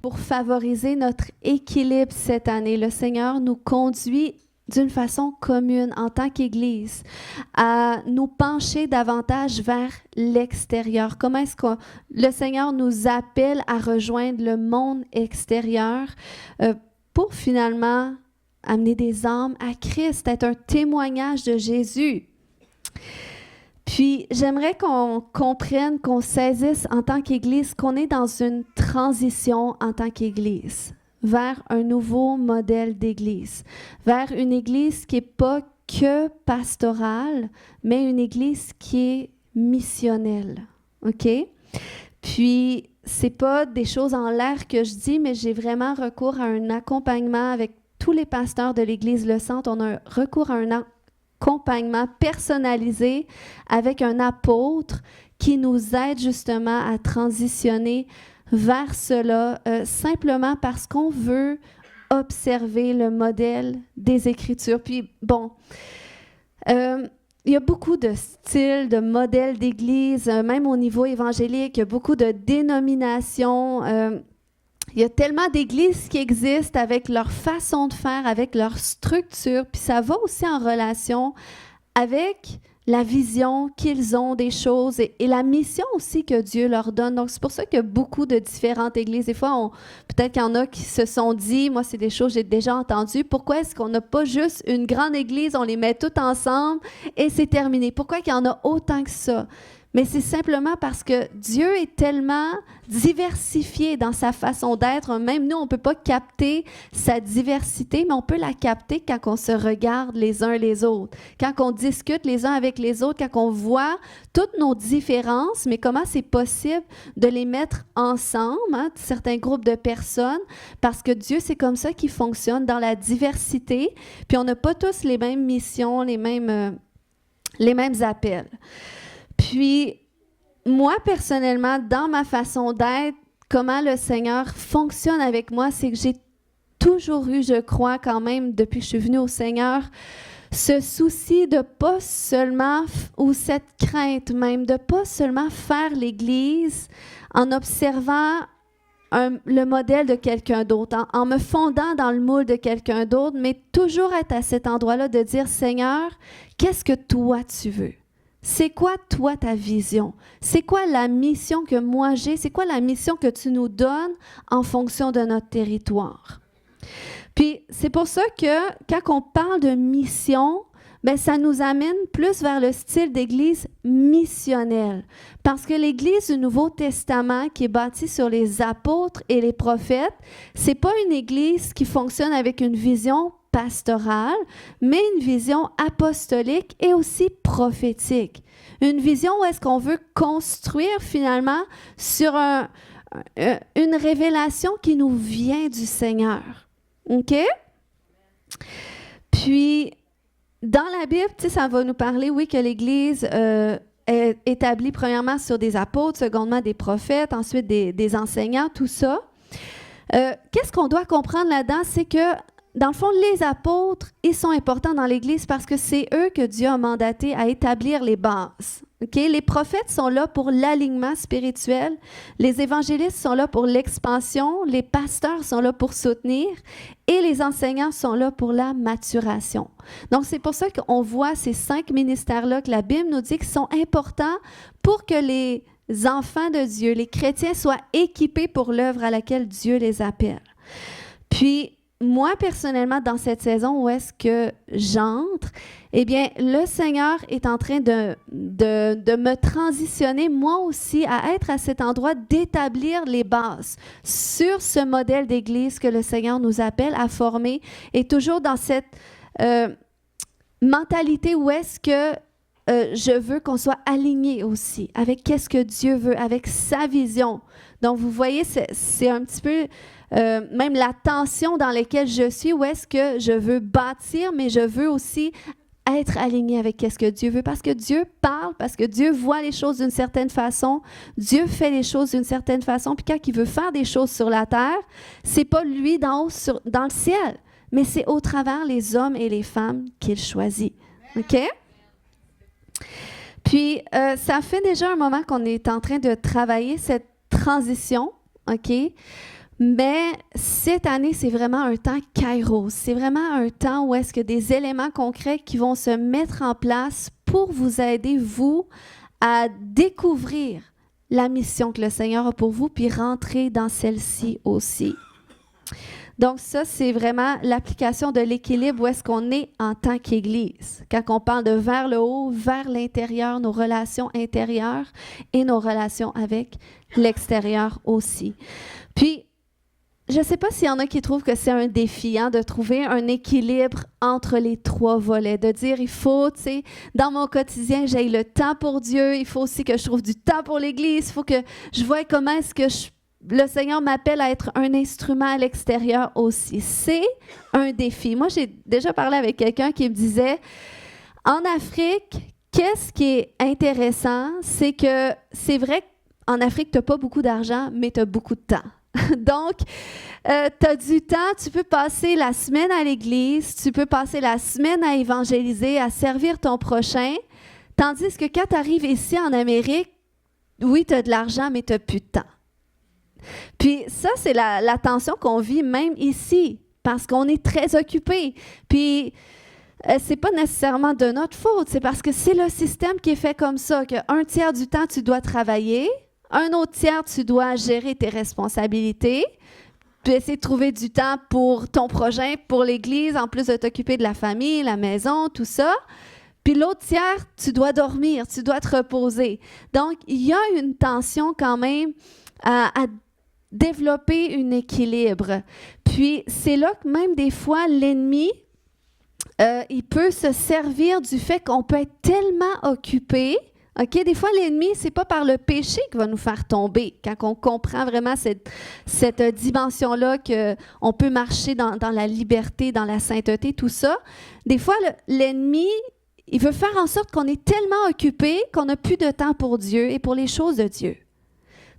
pour favoriser notre équilibre cette année, le Seigneur nous conduit d'une façon commune en tant qu'Église à nous pencher davantage vers l'extérieur. Comment est-ce que le Seigneur nous appelle à rejoindre le monde extérieur pour finalement amener des âmes à Christ, être un témoignage de Jésus. Puis, j'aimerais qu'on comprenne, qu'on saisisse en tant qu'Église qu'on est dans une transition en tant qu'Église vers un nouveau modèle d'Église, vers une Église qui n'est pas que pastorale, mais une Église qui est missionnelle. OK? Puis, c'est pas des choses en l'air que je dis, mais j'ai vraiment recours à un accompagnement avec tous les pasteurs de l'Église Le Centre. On a recours à un accompagnement personnalisé avec un apôtre qui nous aide justement à transitionner vers cela, simplement parce qu'on veut observer le modèle des Écritures. Puis, bon, il y a beaucoup de styles, de modèles d'Église, même au niveau évangélique, il y a beaucoup de dénominations. Il y a tellement d'églises qui existent avec leur façon de faire, avec leur structure, puis ça va aussi en relation avec la vision qu'ils ont des choses et la mission aussi que Dieu leur donne. Donc, c'est pour ça qu'il y a beaucoup de différentes églises. Des fois, peut-être qu'il y en a qui se sont dit, moi, c'est des choses que j'ai déjà entendues, pourquoi est-ce qu'on n'a pas juste une grande église, on les met toutes ensemble et c'est terminé? Pourquoi qu'il y en a autant que ça? Mais c'est simplement parce que Dieu est tellement diversifié dans sa façon d'être. Même nous, on ne peut pas capter sa diversité, mais on peut la capter quand on se regarde les uns les autres, quand on discute les uns avec les autres, quand on voit toutes nos différences, mais comment c'est possible de les mettre ensemble, hein, certains groupes de personnes, parce que Dieu, c'est comme ça qu'il fonctionne, dans la diversité, puis on n'a pas tous les mêmes missions, les mêmes appels. Puis, moi, personnellement, dans ma façon d'être, comment le Seigneur fonctionne avec moi, c'est que j'ai toujours eu, je crois quand même, depuis que je suis venue au Seigneur, ce souci de pas seulement, ou cette crainte même, de pas seulement faire l'Église en observant le modèle de quelqu'un d'autre, en me fondant dans le moule de quelqu'un d'autre, mais toujours être à cet endroit-là de dire, Seigneur, qu'est-ce que toi tu veux? C'est quoi, toi, ta vision? C'est quoi la mission que moi j'ai? C'est quoi la mission que tu nous donnes en fonction de notre territoire? Puis, c'est pour ça que quand on parle de mission, bien, ça nous amène plus vers le style d'église missionnelle. Parce que l'église du Nouveau Testament, qui est bâtie sur les apôtres et les prophètes, c'est pas une église qui fonctionne avec une vision pastorale, mais une vision apostolique et aussi prophétique. Une vision où est-ce qu'on veut construire finalement sur une révélation qui nous vient du Seigneur. OK? Puis, dans la Bible, ça va nous parler, oui, que l'Église est établie premièrement sur des apôtres, secondement des prophètes, ensuite des enseignants, tout ça. Qu'est-ce qu'on doit comprendre là-dedans? C'est que dans le fond, les apôtres, ils sont importants dans l'Église parce que c'est eux que Dieu a mandaté à établir les bases. Okay? Les prophètes sont là pour l'alignement spirituel, les évangélistes sont là pour l'expansion, les pasteurs sont là pour soutenir et les enseignants sont là pour la maturation. Donc, c'est pour ça qu'on voit ces 5 ministères-là que la Bible nous dit qu'ils sont importants pour que les enfants de Dieu, les chrétiens, soient équipés pour l'œuvre à laquelle Dieu les appelle. Puis, moi, personnellement, dans cette saison où est-ce que j'entre, eh bien, le Seigneur est en train de me transitionner, moi aussi, à être à cet endroit d'établir les bases sur ce modèle d'Église que le Seigneur nous appelle à former et toujours dans cette mentalité où est-ce que je veux qu'on soit aligné aussi avec qu'est-ce que Dieu veut, avec sa vision. Donc, vous voyez, c'est un petit peu même la tension dans laquelle je suis, où est-ce que je veux bâtir, mais je veux aussi être aligné avec qu'est-ce que Dieu veut, parce que Dieu parle, parce que Dieu voit les choses d'une certaine façon, Dieu fait les choses d'une certaine façon, puis quand il veut faire des choses sur la terre, c'est pas lui d'en haut dans le ciel, mais c'est au travers les hommes et les femmes qu'il choisit. OK? Puis, ça fait déjà un moment qu'on est en train de travailler cette transition, OK? Mais cette année, c'est vraiment un temps kairos. C'est vraiment un temps où est-ce que des éléments concrets qui vont se mettre en place pour vous aider, vous, à découvrir la mission que le Seigneur a pour vous, puis rentrer dans celle-ci aussi. Donc ça, c'est vraiment l'application de l'équilibre où est-ce qu'on est en tant qu'Église. Quand on parle de vers le haut, vers l'intérieur, nos relations intérieures et nos relations avec l'extérieur aussi. Puis, je ne sais pas s'il y en a qui trouvent que c'est un défi de trouver un équilibre entre les trois volets, de dire il faut, tu sais, dans mon quotidien, j'ai le temps pour Dieu, il faut aussi que je trouve du temps pour l'Église, il faut que je voie comment est-ce que le Seigneur m'appelle à être un instrument à l'extérieur aussi. C'est un défi. Moi, j'ai déjà parlé avec quelqu'un qui me disait, en Afrique, qu'est-ce qui est intéressant, c'est que c'est vrai qu'en Afrique, tu n'as pas beaucoup d'argent, mais tu as beaucoup de temps. Donc, tu as du temps, tu peux passer la semaine à l'église, tu peux passer la semaine à évangéliser, à servir ton prochain, tandis que quand tu arrives ici en Amérique, oui, tu as de l'argent, mais tu n'as plus de temps. Puis ça, c'est la tension qu'on vit même ici, parce qu'on est très occupé. Puis, c'est pas nécessairement de notre faute, c'est parce que c'est le système qui est fait comme ça, qu'un tiers du temps, tu dois travailler, un autre tiers, tu dois gérer tes responsabilités, puis essayer de trouver du temps pour ton prochain, pour l'Église, en plus de t'occuper de la famille, la maison, tout ça. Puis l'autre tiers, tu dois dormir, tu dois te reposer. Donc, il y a une tension quand même à développer un équilibre. Puis, c'est là que même des fois, l'ennemi, il peut se servir du fait qu'on peut être tellement occupé. OK? Des fois, l'ennemi, c'est pas par le péché qui va nous faire tomber. Quand on comprend vraiment cette dimension-là qu'on peut marcher dans la liberté, dans la sainteté, tout ça, des fois, l'ennemi, il veut faire en sorte qu'on est tellement occupé qu'on n'a plus de temps pour Dieu et pour les choses de Dieu.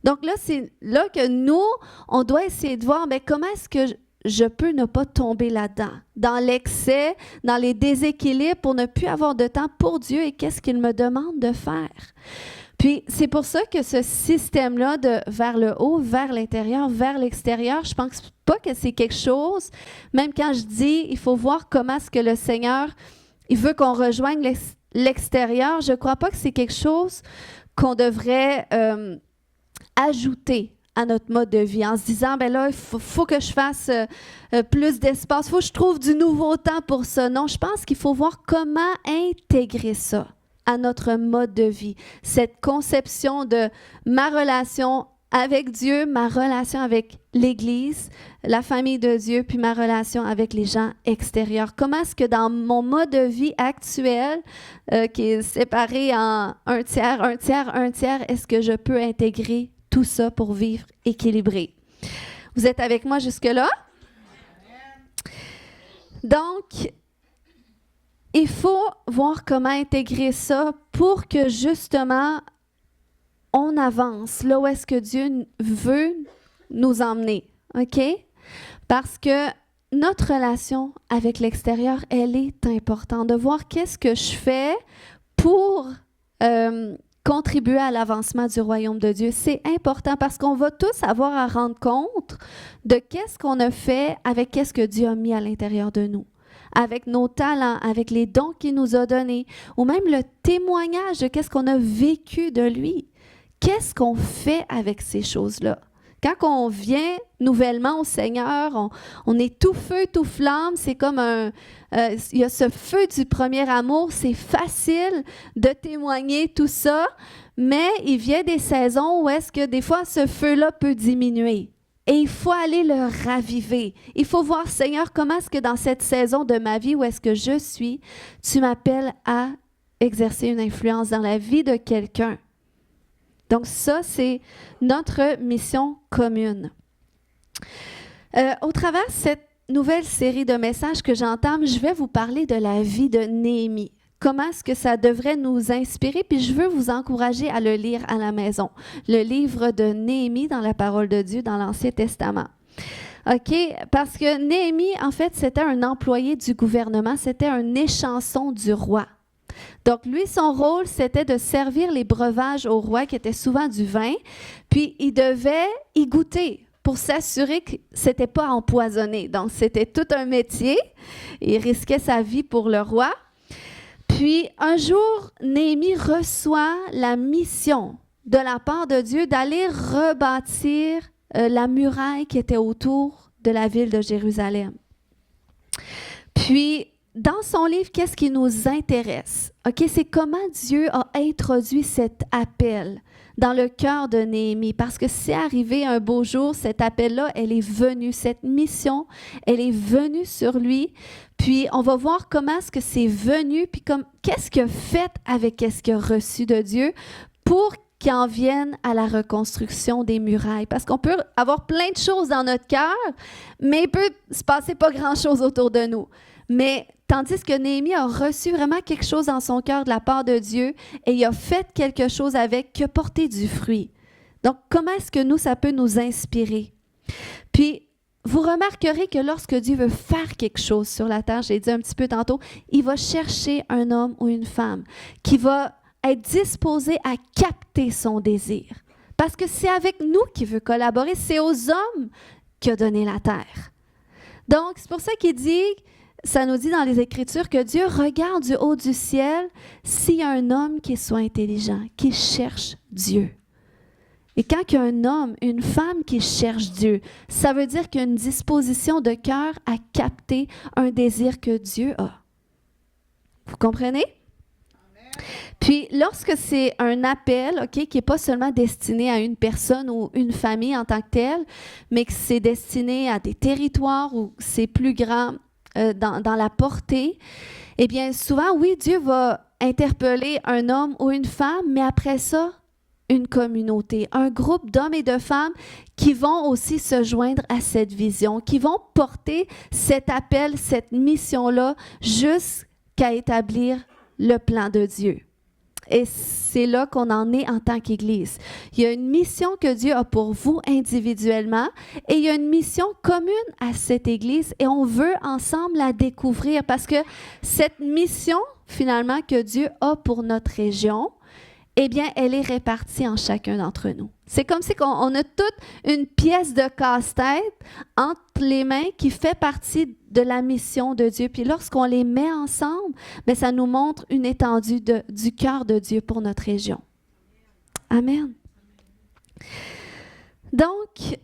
Donc là, c'est là que nous, on doit essayer de voir comment est-ce que je peux ne pas tomber là-dedans, dans l'excès, dans les déséquilibres, pour ne plus avoir de temps pour Dieu et qu'est-ce qu'il me demande de faire. Puis, c'est pour ça que ce système-là de vers le haut, vers l'intérieur, vers l'extérieur, je pense pas que c'est quelque chose, même quand je dis, il faut voir comment est-ce que le Seigneur, il veut qu'on rejoigne l'extérieur, je crois pas que c'est quelque chose qu'on devrait ajouter à notre mode de vie en se disant, ben là, il faut que je fasse plus d'espace, il faut que je trouve du nouveau temps pour ça. Non, je pense qu'il faut voir comment intégrer ça à notre mode de vie. Cette conception de ma relation avec Dieu, ma relation avec l'Église, la famille de Dieu, puis ma relation avec les gens extérieurs. Comment est-ce que dans mon mode de vie actuel, qui est séparé en un tiers, est-ce que je peux intégrer tout ça pour vivre équilibré? Vous êtes avec moi jusque-là? Donc, il faut voir comment intégrer ça pour que justement, on avance là où est-ce que Dieu veut nous emmener, OK? Parce que notre relation avec l'extérieur, elle est importante. De voir qu'est-ce que je fais pour contribuer à l'avancement du royaume de Dieu. C'est important parce qu'on va tous avoir à rendre compte de qu'est-ce qu'on a fait avec qu'est-ce que Dieu a mis à l'intérieur de nous, avec nos talents, avec les dons qu'il nous a donnés, ou même le témoignage de qu'est-ce qu'on a vécu de lui. Qu'est-ce qu'on fait avec ces choses-là? Quand on vient nouvellement au Seigneur, on est tout feu, tout flamme, c'est comme il y a ce feu du premier amour, c'est facile de témoigner tout ça, mais il vient des saisons où est-ce que des fois ce feu-là peut diminuer. Et il faut aller le raviver. Il faut voir, Seigneur, comment est-ce que dans cette saison de ma vie où est-ce que je suis, tu m'appelles à exercer une influence dans la vie de quelqu'un. Donc ça, c'est notre mission commune. Au travers de cette nouvelle série de messages que j'entame, je vais vous parler de la vie de Néhémie. Comment est-ce que ça devrait nous inspirer? Puis je veux vous encourager à le lire à la maison. Le livre de Néhémie dans la parole de Dieu dans l'Ancien Testament. OK? Parce que Néhémie, en fait, c'était un employé du gouvernement, c'était un échanson du roi. Donc, lui, son rôle, c'était de servir les breuvages au roi, qui était souvent du vin, puis il devait y goûter pour s'assurer que c'était pas empoisonné. Donc, c'était tout un métier. Il risquait sa vie pour le roi. Puis, un jour, Néhémie reçoit la mission de la part de Dieu d'aller rebâtir la muraille qui était autour de la ville de Jérusalem. Puis, dans son livre, qu'est-ce qui nous intéresse? OK, c'est comment Dieu a introduit cet appel dans le cœur de Néhémie. Parce que c'est arrivé un beau jour, cet appel-là, elle est venue, cette mission, elle est venue sur lui. Puis, on va voir comment est-ce que c'est venu, puis qu'est-ce qu'il a fait avec qu'est-ce qu'il a reçu de Dieu pour qu'il en vienne à la reconstruction des murailles. Parce qu'on peut avoir plein de choses dans notre cœur, mais il peut se passer pas grand-chose autour de nous. Mais tandis que Néhémie a reçu vraiment quelque chose dans son cœur de la part de Dieu et il a fait quelque chose avec qui a porté du fruit. Donc, comment est-ce que nous, ça peut nous inspirer? Puis, vous remarquerez que lorsque Dieu veut faire quelque chose sur la terre, j'ai dit un petit peu tantôt, il va chercher un homme ou une femme qui va être disposé à capter son désir. Parce que c'est avec nous qu'il veut collaborer, c'est aux hommes qu'il a donné la terre. Donc, c'est pour ça qu'il dit... Ça nous dit dans les Écritures que Dieu regarde du haut du ciel s'il y a un homme qui soit intelligent, qui cherche Dieu. Et quand il y a un homme, une femme qui cherche Dieu, ça veut dire qu'il y a une disposition de cœur à capter un désir que Dieu a. Vous comprenez? Puis, lorsque c'est un appel, OK, qui n'est pas seulement destiné à une personne ou une famille en tant que telle, mais que c'est destiné à des territoires où c'est plus grand, dans la portée, eh bien, souvent, oui, Dieu va interpeller un homme ou une femme, mais après ça, une communauté, un groupe d'hommes et de femmes qui vont aussi se joindre à cette vision, qui vont porter cet appel, cette mission-là, jusqu'à établir le plan de Dieu. Et c'est là qu'on en est en tant qu'Église. Il y a une mission que Dieu a pour vous individuellement et il y a une mission commune à cette Église et on veut ensemble la découvrir parce que cette mission, finalement, que Dieu a pour notre région, eh bien, elle est répartie en chacun d'entre nous. C'est comme si on a toute une pièce de casse-tête entre les mains qui fait partie de la mission de Dieu. Puis lorsqu'on les met ensemble, bien, ça nous montre une étendue du cœur de Dieu pour notre région. Amen. Donc,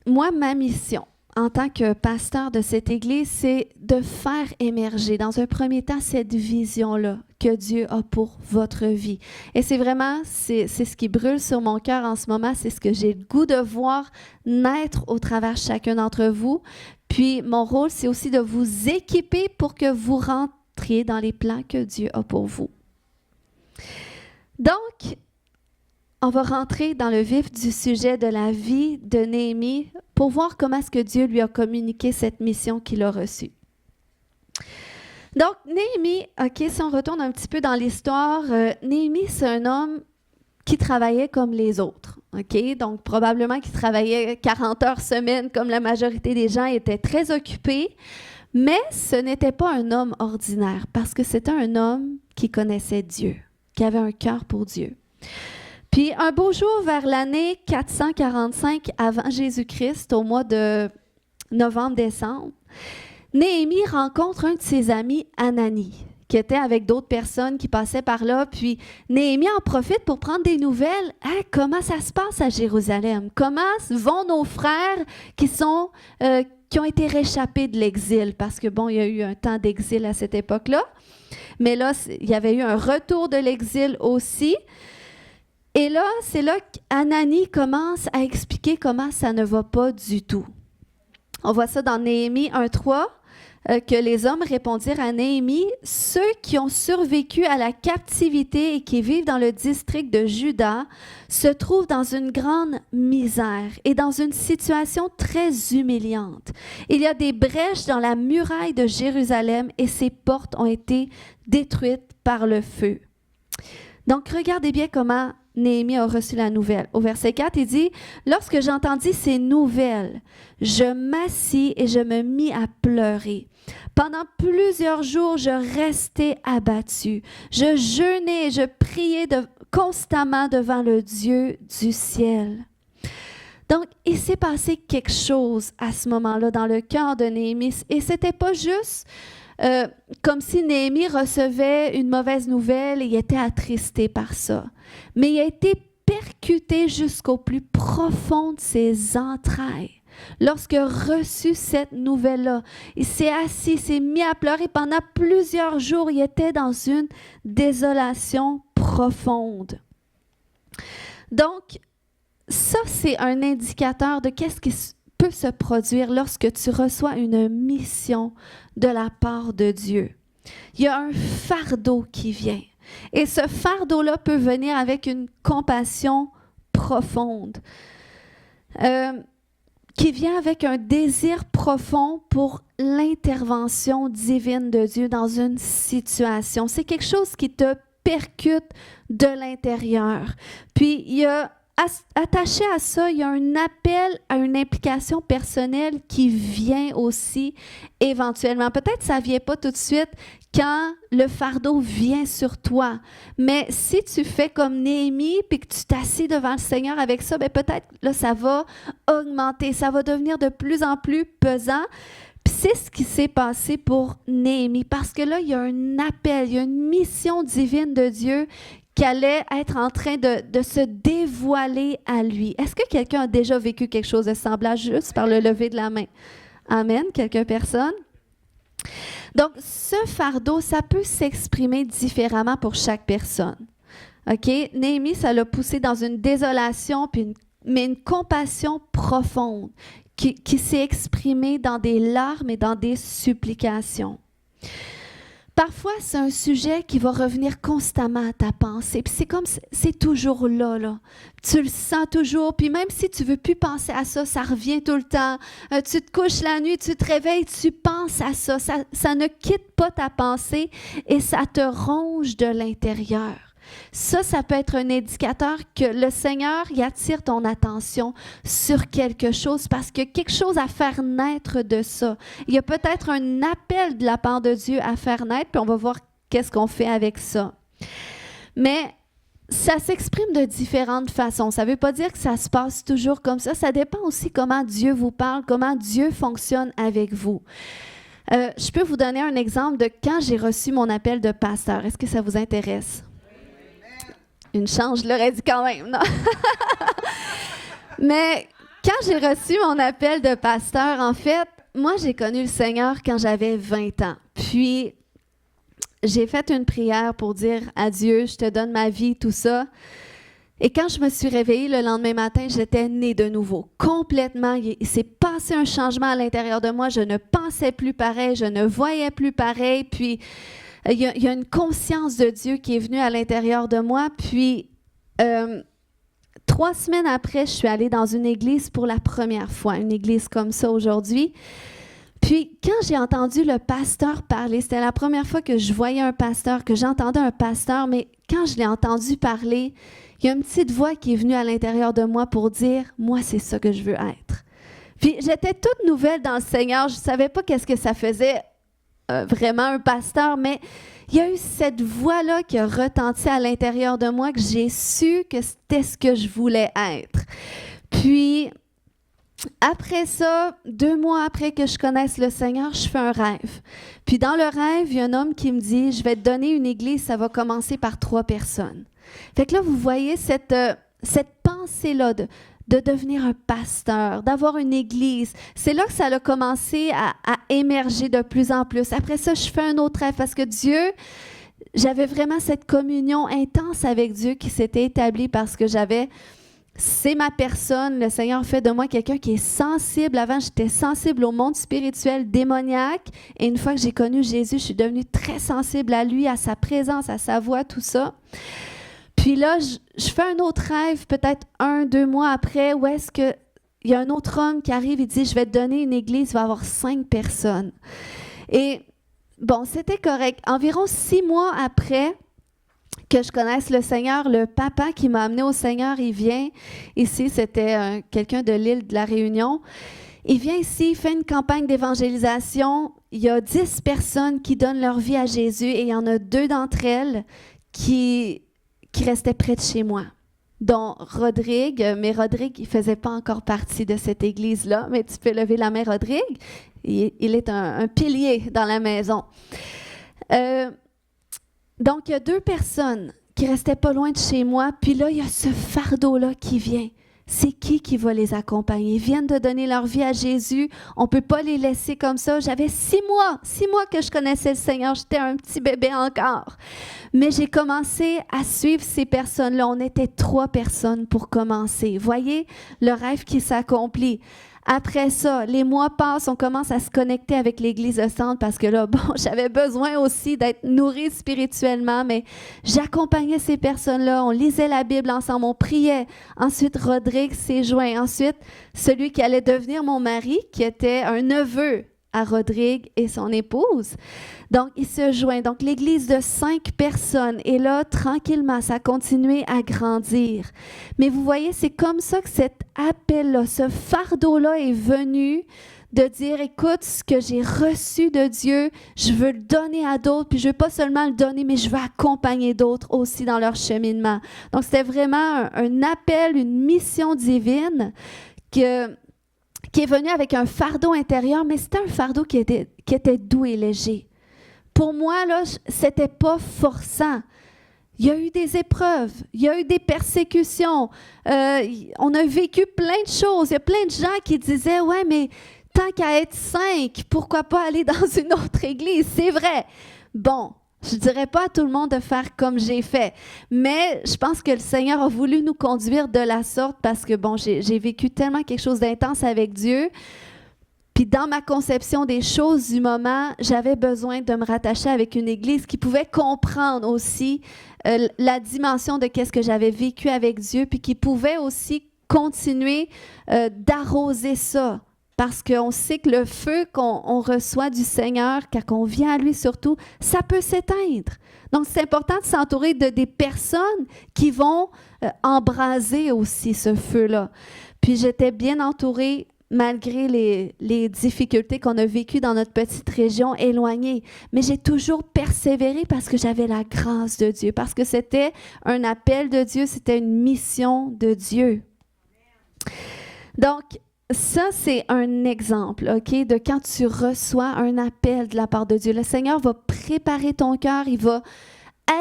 moi, ma mission en tant que pasteur de cette Église, c'est de faire émerger dans un premier temps cette vision-là que Dieu a pour votre vie. Et c'est vraiment, c'est ce qui brûle sur mon cœur en ce moment, c'est ce que j'ai le goût de voir naître au travers de chacun d'entre vous. Puis mon rôle, c'est aussi de vous équiper pour que vous rentriez dans les plans que Dieu a pour vous. Donc, on va rentrer dans le vif du sujet de la vie de Néhémie pour voir comment est-ce que Dieu lui a communiqué cette mission qu'il a reçue. Donc, Néhémie, OK, si on retourne un petit peu dans l'histoire, Néhémie, c'est un homme qui travaillait comme les autres, OK? Donc, probablement qu'il travaillait 40 heures semaine comme la majorité des gens, était très occupé, mais ce n'était pas un homme ordinaire parce que c'était un homme qui connaissait Dieu, qui avait un cœur pour Dieu. Puis un beau jour, vers l'année 445 avant Jésus-Christ, au mois de novembre-décembre, Néhémie rencontre un de ses amis, Hanani, qui était avec d'autres personnes qui passaient par là. Puis Néhémie en profite pour prendre des nouvelles. Hey, comment ça se passe à Jérusalem? Comment vont nos frères qui ont été réchappés de l'exil? Parce que bon, il y a eu un temps d'exil à cette époque-là. Mais là, il y avait eu un retour de l'exil aussi. Et là, c'est là qu'Hanani commence à expliquer comment ça ne va pas du tout. On voit ça dans Néhémie 1:3, que les hommes répondirent à Néhémie, « Ceux qui ont survécu à la captivité et qui vivent dans le district de Juda se trouvent dans une grande misère et dans une situation très humiliante. Il y a des brèches dans la muraille de Jérusalem et ses portes ont été détruites par le feu. » Donc, regardez bien comment Néhémie a reçu la nouvelle. Au verset 4, il dit, « Lorsque j'entendis ces nouvelles, je m'assis et je me mis à pleurer. Pendant plusieurs jours, je restais abattu. Je jeûnais et je priais constamment devant le Dieu du ciel. » Donc, il s'est passé quelque chose à ce moment-là dans le cœur de Néhémie. Et c'était pas juste comme si Néhémie recevait une mauvaise nouvelle et il était attristé par ça. Mais il a été percuté jusqu'au plus profond de ses entrailles. Lorsqu'il a reçu cette nouvelle-là, il s'est assis, il s'est mis à pleurer. Pendant plusieurs jours, il était dans une désolation profonde. Donc, ça, c'est un indicateur de qu'est-ce qui peut se produire lorsque tu reçois une mission de la part de Dieu. Il y a un fardeau qui vient. Et ce fardeau-là peut venir avec une compassion profonde, qui vient avec un désir profond pour l'intervention divine de Dieu dans une situation. C'est quelque chose qui te percute de l'intérieur. Puis, il y a attaché à ça, il y a un appel à une implication personnelle qui vient aussi éventuellement. Peut-être que ça ne vient pas tout de suite quand le fardeau vient sur toi. Mais si tu fais comme Néhémie puis que tu t'assis devant le Seigneur avec ça, bien peut-être là, ça va augmenter, ça va devenir de plus en plus pesant. Puis c'est ce qui s'est passé pour Néhémie parce que là, il y a un appel, il y a une mission divine de Dieu qui allait être en train de se dévoiler à lui. Est-ce que quelqu'un a déjà vécu quelque chose de semblable juste par le lever de la main? Amen. Quelques personnes? Donc, ce fardeau, ça peut s'exprimer différemment pour chaque personne. OK? Néhémie, ça l'a poussé dans une désolation, mais une compassion profonde qui s'est exprimée dans des larmes et dans des supplications. Parfois, c'est un sujet qui va revenir constamment à ta pensée. Puis c'est comme, c'est toujours là. Tu le sens toujours. Puis même si tu ne veux plus penser à ça, ça revient tout le temps. Tu te couches la nuit, tu te réveilles, tu penses à ça. Ça ne quitte pas ta pensée et ça te ronge de l'intérieur. Ça peut être un indicateur que le Seigneur y attire ton attention sur quelque chose parce qu'il y a quelque chose à faire naître de ça. Il y a peut-être un appel de la part de Dieu à faire naître, puis on va voir qu'est-ce qu'on fait avec ça. Mais ça s'exprime de différentes façons. Ça ne veut pas dire que ça se passe toujours comme ça. Ça dépend aussi comment Dieu vous parle, comment Dieu fonctionne avec vous. Je peux vous donner un exemple de quand j'ai reçu mon appel de pasteur. Est-ce que ça vous intéresse? Une chance, je l'aurais dit quand même, non? Mais quand j'ai reçu mon appel de pasteur, en fait, moi, j'ai connu le Seigneur quand j'avais 20 ans. Puis, j'ai fait une prière pour dire à Dieu, je te donne ma vie, tout ça. Et quand je me suis réveillée le lendemain matin, j'étais née de nouveau, complètement. Il s'est passé un changement à l'intérieur de moi. Je ne pensais plus pareil, je ne voyais plus pareil. Puis, il y a une conscience de Dieu qui est venue à l'intérieur de moi. Puis, 3 semaines après, je suis allée dans une église pour la première fois, une église comme ça aujourd'hui. Puis, quand j'ai entendu le pasteur parler, c'était la première fois que je voyais un pasteur, que j'entendais un pasteur, mais quand je l'ai entendu parler, il y a une petite voix qui est venue à l'intérieur de moi pour dire « Moi, c'est ça que je veux être ». Puis, j'étais toute nouvelle dans le Seigneur. Je ne savais pas qu'est-ce que ça faisait vraiment un pasteur, mais il y a eu cette voix-là qui a retenti à l'intérieur de moi que j'ai su que c'était ce que je voulais être. Puis, après ça, 2 mois après que je connaisse le Seigneur, je fais un rêve. Puis dans le rêve, il y a un homme qui me dit « Je vais te donner une église, ça va commencer par 3 personnes. » Fait que là, vous voyez cette pensée-là de devenir un pasteur, d'avoir une église. C'est là que ça a commencé à émerger de plus en plus. Après ça, je fais un autre rêve parce que Dieu, j'avais vraiment cette communion intense avec Dieu qui s'était établie parce que c'est ma personne. Le Seigneur fait de moi quelqu'un qui est sensible. Avant, j'étais sensible au monde spirituel démoniaque. Et une fois que j'ai connu Jésus, je suis devenue très sensible à lui, à sa présence, à sa voix, tout ça. Puis là, je fais un autre rêve, peut-être 1-2 mois après, où est-ce qu'il y a un autre homme qui arrive et dit « Je vais te donner une église, il va y avoir 5 personnes. » Et bon, c'était correct. Environ 6 mois après que je connaisse le Seigneur, le papa qui m'a amené au Seigneur, il vient ici, c'était quelqu'un de l'île de la Réunion. Il vient ici, il fait une campagne d'évangélisation. Il y a 10 personnes qui donnent leur vie à Jésus et il y en a 2 d'entre elles qui restaient près de chez moi. dont Rodrigue, mais Rodrigue, il ne faisait pas encore partie de cette église-là, mais tu peux lever la main, Rodrigue. Il est un pilier dans la maison. Donc, il y a 2 personnes qui restaient pas loin de chez moi, puis là, il y a ce fardeau-là qui vient. C'est qui va les accompagner? Ils viennent de donner leur vie à Jésus. On ne peut pas les laisser comme ça. J'avais 6 mois que je connaissais le Seigneur. J'étais un petit bébé encore. Mais j'ai commencé à suivre ces personnes-là. On était 3 personnes pour commencer. Voyez le rêve qui s'accomplit. Après ça, les mois passent, on commence à se connecter avec l'Église de Centre parce que là, bon, j'avais besoin aussi d'être nourrie spirituellement, mais j'accompagnais ces personnes-là, on lisait la Bible ensemble, on priait. Ensuite, Rodrigue s'est joint. Ensuite, celui qui allait devenir mon mari, qui était un neveu à Rodrigue et son épouse. Donc, il se joint. Donc, l'église de 5 personnes. Et là, tranquillement, ça a continué à grandir. Mais vous voyez, c'est comme ça que cet appel-là, ce fardeau-là est venu de dire, écoute, ce que j'ai reçu de Dieu, je veux le donner à d'autres, puis je ne veux pas seulement le donner, mais je veux accompagner d'autres aussi dans leur cheminement. Donc, c'était vraiment un appel, une mission divine qui est venu avec un fardeau intérieur, mais c'était un fardeau qui était doux et léger. Pour moi, là, c'était pas forçant. Il y a eu des épreuves, il y a eu des persécutions, on a vécu plein de choses. Il y a plein de gens qui disaient « Ouais, mais tant qu'à être 5, pourquoi pas aller dans une autre église? » C'est vrai. Bon, je ne dirais pas à tout le monde de faire comme j'ai fait, mais je pense que le Seigneur a voulu nous conduire de la sorte parce que, bon, j'ai vécu tellement quelque chose d'intense avec Dieu. Puis dans ma conception des choses du moment, j'avais besoin de me rattacher avec une église qui pouvait comprendre aussi la dimension de qu'est-ce que j'avais vécu avec Dieu, puis qui pouvait aussi continuer d'arroser ça. Parce qu'on sait que le feu qu'on reçoit du Seigneur, quand on vient à lui surtout, ça peut s'éteindre. Donc, c'est important de s'entourer de des personnes qui vont embraser aussi ce feu-là. Puis j'étais bien entourée malgré les difficultés qu'on a vécues dans notre petite région éloignée. Mais j'ai toujours persévéré parce que j'avais la grâce de Dieu, parce que c'était un appel de Dieu, c'était une mission de Dieu. Donc, ça, c'est un exemple, OK, de quand tu reçois un appel de la part de Dieu. Le Seigneur va préparer ton cœur, il va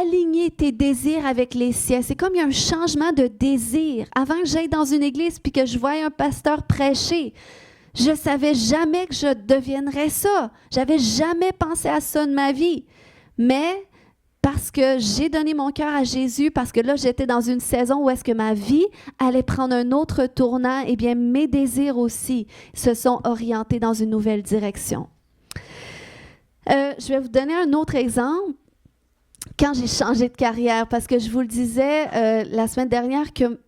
aligner tes désirs avec les siens. C'est comme il y a un changement de désir. Avant que j'aille dans une église puis que je voie un pasteur prêcher, je ne savais jamais que je deviendrais ça. J'avais jamais pensé à ça de ma vie. Mais parce que j'ai donné mon cœur à Jésus, parce que là, j'étais dans une saison où est-ce que ma vie allait prendre un autre tournant, eh bien, mes désirs aussi se sont orientés dans une nouvelle direction. Je vais vous donner un autre exemple. Quand j'ai changé de carrière, parce que je vous le disais la semaine dernière que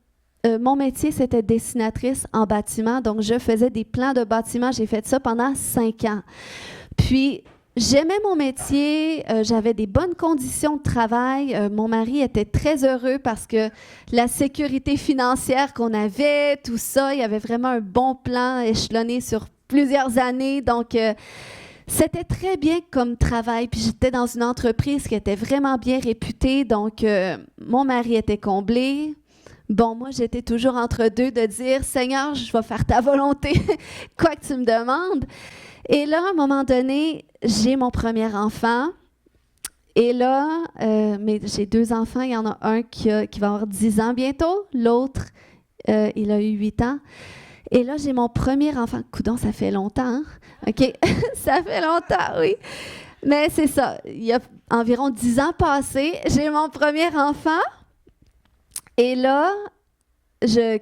mon métier, c'était dessinatrice en bâtiment. Donc, je faisais des plans de bâtiment. J'ai fait ça pendant 5 ans. Puis, j'aimais mon métier. J'avais des bonnes conditions de travail. Mon mari était très heureux parce que la sécurité financière qu'on avait, tout ça, il y avait vraiment un bon plan échelonné sur plusieurs années. Donc, c'était très bien comme travail, puis j'étais dans une entreprise qui était vraiment bien réputée, donc mon mari était comblé. Bon, moi, j'étais toujours entre deux de dire « Seigneur, je vais faire ta volonté, quoi que tu me demandes. » Et là, à un moment donné, j'ai mon premier enfant. Et là, mais j'ai 2 enfants. Il y en a un qui va avoir 10 ans bientôt. L'autre, il a eu 8 ans. Et là, j'ai mon premier enfant. Coudon, ça fait longtemps, hein? OK? Ça fait longtemps, oui. Mais c'est ça. Il y a environ 10 ans passés, j'ai mon premier enfant. Et là, je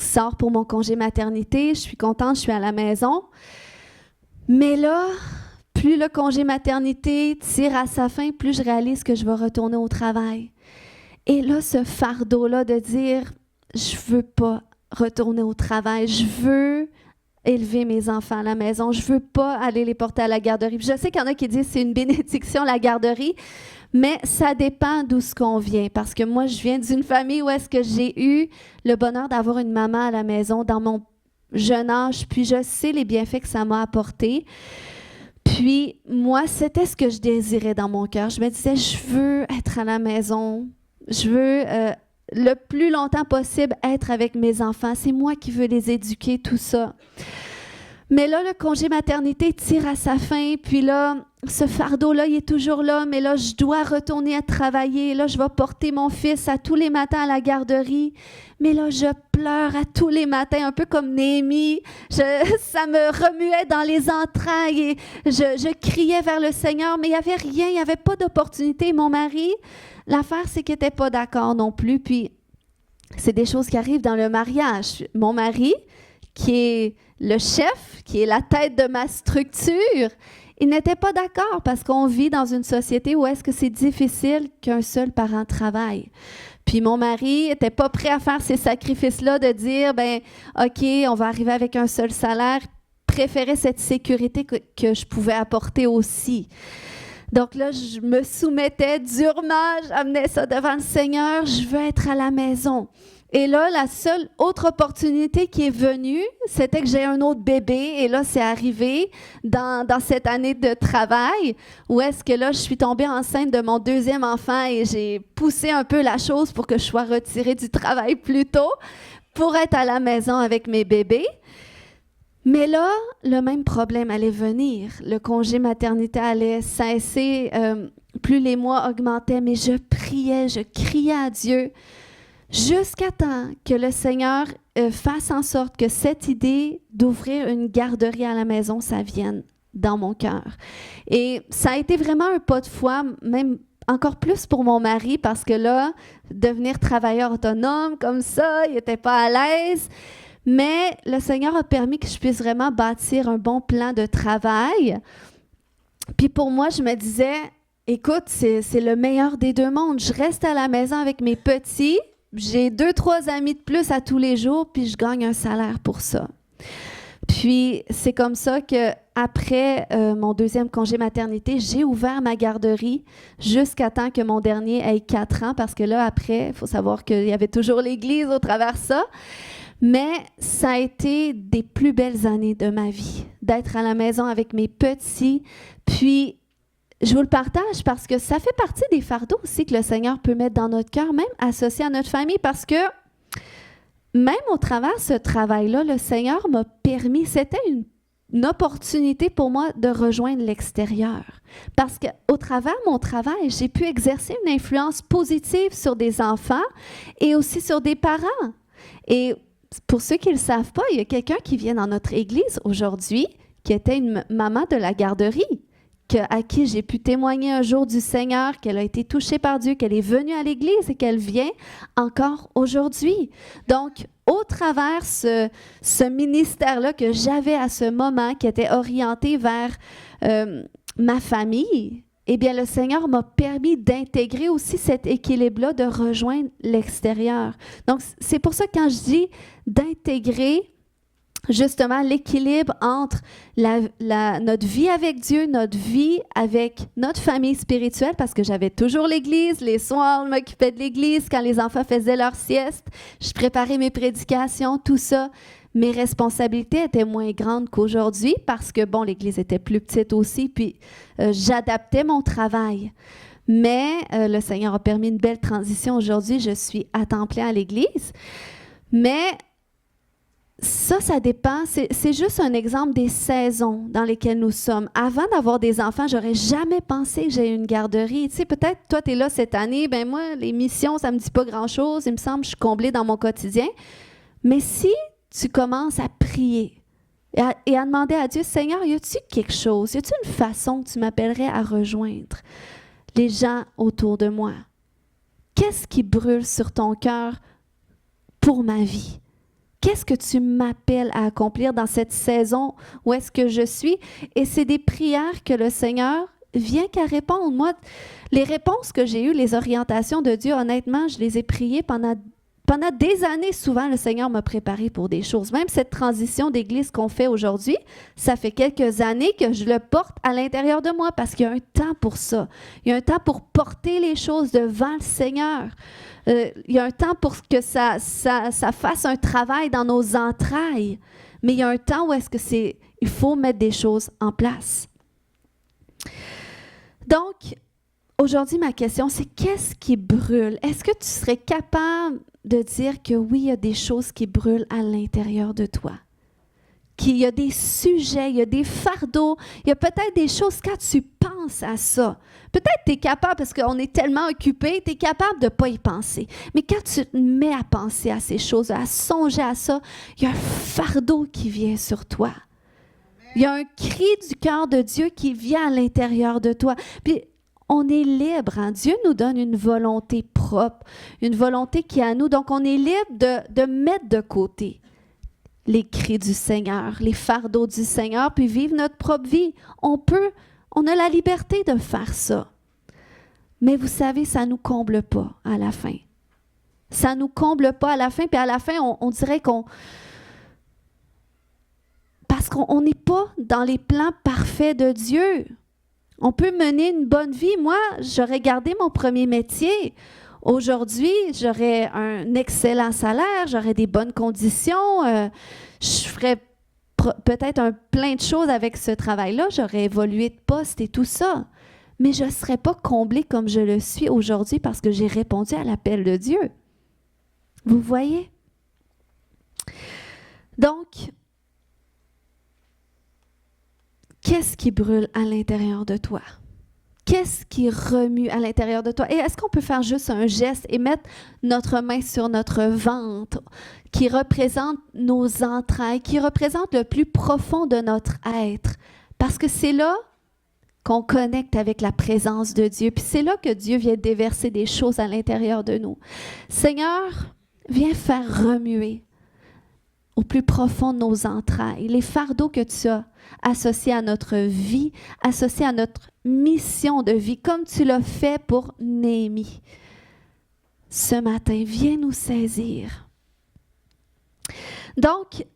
sors pour mon congé maternité. Je suis contente, je suis à la maison. Mais là, plus le congé maternité tire à sa fin, plus je réalise que je vais retourner au travail. Et là, ce fardeau-là de dire, je veux pas retourner au travail, je veux élever mes enfants à la maison, je veux pas aller les porter à la garderie. Puis je sais qu'il y en a qui disent que c'est une bénédiction la garderie, mais ça dépend d'où ce qu'on vient. Parce que moi, je viens d'une famille où est-ce que j'ai eu le bonheur d'avoir une maman à la maison dans mon jeune âge, puis je sais les bienfaits que ça m'a apporté. Puis moi, c'était ce que je désirais dans mon cœur. Je me disais, je veux être à la maison, je veux le plus longtemps possible être avec mes enfants. C'est moi qui veux les éduquer, tout ça. Mais là, le congé maternité tire à sa fin, puis là, ce fardeau-là, il est toujours là, mais là, je dois retourner à travailler. Là, je vais porter mon fils à tous les matins à la garderie. Mais là, je pleure à tous les matins, un peu comme Néhémie. Ça me remuait dans les entrailles et je criais vers le Seigneur, mais il n'y avait rien, il n'y avait pas d'opportunité. Mon mari, l'affaire, c'est qu'il n'était pas d'accord non plus, puis c'est des choses qui arrivent dans le mariage. Mon mari, qui est le chef, qui est la tête de ma structure, il n'était pas d'accord parce qu'on vit dans une société où est-ce que c'est difficile qu'un seul parent travaille. Puis mon mari n'était pas prêt à faire ces sacrifices-là de dire, ben OK, on va arriver avec un seul salaire, préférait cette sécurité que je pouvais apporter aussi. Donc là, je me soumettais durement, j'amenais ça devant le Seigneur, je veux être à la maison. Et là, la seule autre opportunité qui est venue, c'était que j'ai un autre bébé. Et là, c'est arrivé dans cette année de travail où est-ce que là, je suis tombée enceinte de mon deuxième enfant et j'ai poussé un peu la chose pour que je sois retirée du travail plus tôt pour être à la maison avec mes bébés. Mais là, le même problème allait venir. Le congé maternité allait cesser. Plus les mois augmentaient, mais je priais, je criais à Dieu jusqu'à temps que le Seigneur fasse en sorte que cette idée d'ouvrir une garderie à la maison, ça vienne dans mon cœur. Et ça a été vraiment un pas de foi, même encore plus pour mon mari, parce que là, devenir travailleur autonome comme ça, il n'était pas à l'aise. Mais le Seigneur a permis que je puisse vraiment bâtir un bon plan de travail. Puis pour moi, je me disais, écoute, c'est le meilleur des deux mondes. Je reste à la maison avec mes petits, j'ai 2-3 amis de plus à tous les jours, puis je gagne un salaire pour ça. Puis c'est comme ça qu'après mon deuxième congé maternité, j'ai ouvert ma garderie jusqu'à temps que mon dernier ait 4 ans, parce que là, après, il faut savoir qu'il y avait toujours l'Église au travers de ça. Mais ça a été des plus belles années de ma vie, d'être à la maison avec mes petits. Puis, je vous le partage parce que ça fait partie des fardeaux aussi que le Seigneur peut mettre dans notre cœur, même associé à notre famille, parce que même au travers de ce travail-là, le Seigneur m'a permis, c'était une opportunité pour moi de rejoindre l'extérieur. Parce qu'au travers de mon travail, j'ai pu exercer une influence positive sur des enfants et aussi sur des parents. Et pour ceux qui ne le savent pas, il y a quelqu'un qui vient dans notre église aujourd'hui, qui était une maman de la garderie, à qui j'ai pu témoigner un jour du Seigneur, qu'elle a été touchée par Dieu, qu'elle est venue à l'église et qu'elle vient encore aujourd'hui. Donc, au travers ce ministère-là que j'avais à ce moment, qui était orienté vers ma famille, eh bien, le Seigneur m'a permis d'intégrer aussi cet équilibre-là, de rejoindre l'extérieur. Donc, c'est pour ça que quand je dis d'intégrer justement l'équilibre entre notre vie avec Dieu, notre vie avec notre famille spirituelle, parce que j'avais toujours l'Église, les soirs, je m'occupais de l'Église, quand les enfants faisaient leur sieste, je préparais mes prédications, tout ça. Mes responsabilités étaient moins grandes qu'aujourd'hui parce que, bon, l'Église était plus petite aussi, puis j'adaptais mon travail. Mais le Seigneur a permis une belle transition. Aujourd'hui, je suis à temps plein à l'Église. Mais ça dépend. C'est juste un exemple des saisons dans lesquelles nous sommes. Avant d'avoir des enfants, j'aurais jamais pensé que j'ai une garderie. Tu sais, peut-être, toi, tu es là cette année. Ben moi, les missions, ça me dit pas grand-chose. Il me semble que je suis comblée dans mon quotidien. Mais si tu commences à prier et à demander à Dieu, Seigneur, y a-t-il quelque chose? Y a-t-il une façon que tu m'appellerais à rejoindre les gens autour de moi? Qu'est-ce qui brûle sur ton cœur pour ma vie? Qu'est-ce que tu m'appelles à accomplir dans cette saison où est-ce que je suis? Et c'est des prières que le Seigneur vient qu'à répondre. Moi, les réponses que j'ai eues, les orientations de Dieu, honnêtement, je les ai priées pendant des années. Souvent, le Seigneur m'a préparé pour des choses. Même cette transition d'église qu'on fait aujourd'hui, ça fait quelques années que je le porte à l'intérieur de moi parce qu'il y a un temps pour ça. Il y a un temps pour porter les choses devant le Seigneur. Il y a un temps pour que ça fasse un travail dans nos entrailles. Mais il y a un temps où il faut mettre des choses en place. Donc, aujourd'hui, ma question, c'est qu'est-ce qui brûle? Est-ce que tu serais capable de dire que oui, il y a des choses qui brûlent à l'intérieur de toi? Qu'il y a des sujets, il y a des fardeaux, il y a peut-être des choses quand tu penses à ça. Peut-être tu es capable, parce qu'on est tellement occupé, tu es capable de ne pas y penser. Mais quand tu te mets à penser à ces choses, à songer à ça, il y a un fardeau qui vient sur toi. Il y a un cri du cœur de Dieu qui vient à l'intérieur de toi. Puis on est libre. Hein? Dieu nous donne une volonté propre, une volonté qui est à nous. Donc on est libre de mettre de côté les cris du Seigneur, les fardeaux du Seigneur, puis vivre notre propre vie. On a la liberté de faire ça. Mais vous savez, ça ne nous comble pas à la fin. Ça ne nous comble pas à la fin, puis à la fin, on dirait parce qu'on n'est pas dans les plans parfaits de Dieu. On peut mener une bonne vie. Moi, j'aurais gardé mon premier métier. Aujourd'hui, j'aurais un excellent salaire, j'aurais des bonnes conditions, je ferais peut-être plein de choses avec ce travail-là, j'aurais évolué de poste et tout ça. Mais je ne serais pas comblée comme je le suis aujourd'hui parce que j'ai répondu à l'appel de Dieu. Vous voyez? Donc, qu'est-ce qui brûle à l'intérieur de toi? Qu'est-ce qui remue à l'intérieur de toi? Et est-ce qu'on peut faire juste un geste et mettre notre main sur notre ventre qui représente nos entrailles, qui représente le plus profond de notre être? Parce que c'est là qu'on connecte avec la présence de Dieu. Puis c'est là que Dieu vient déverser des choses à l'intérieur de nous. Seigneur, viens faire remuer au plus profond de nos entrailles les fardeaux que tu as associés à notre vie, associés à notre mission de vie, comme tu l'as fait pour Néhémie. Ce matin, viens nous saisir. Donc,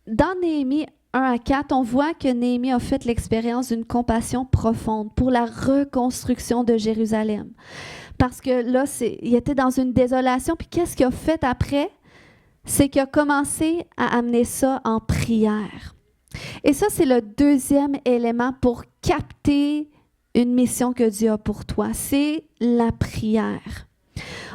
dans Néhémie 1-4, on voit que Néhémie a fait l'expérience d'une compassion profonde pour la reconstruction de Jérusalem. Parce que là, il était dans une désolation. Puis qu'est-ce qu'il a fait après? C'est qu'il a commencé à amener ça en prière. Et ça, c'est le deuxième élément pour capter une mission que Dieu a pour toi. C'est la prière.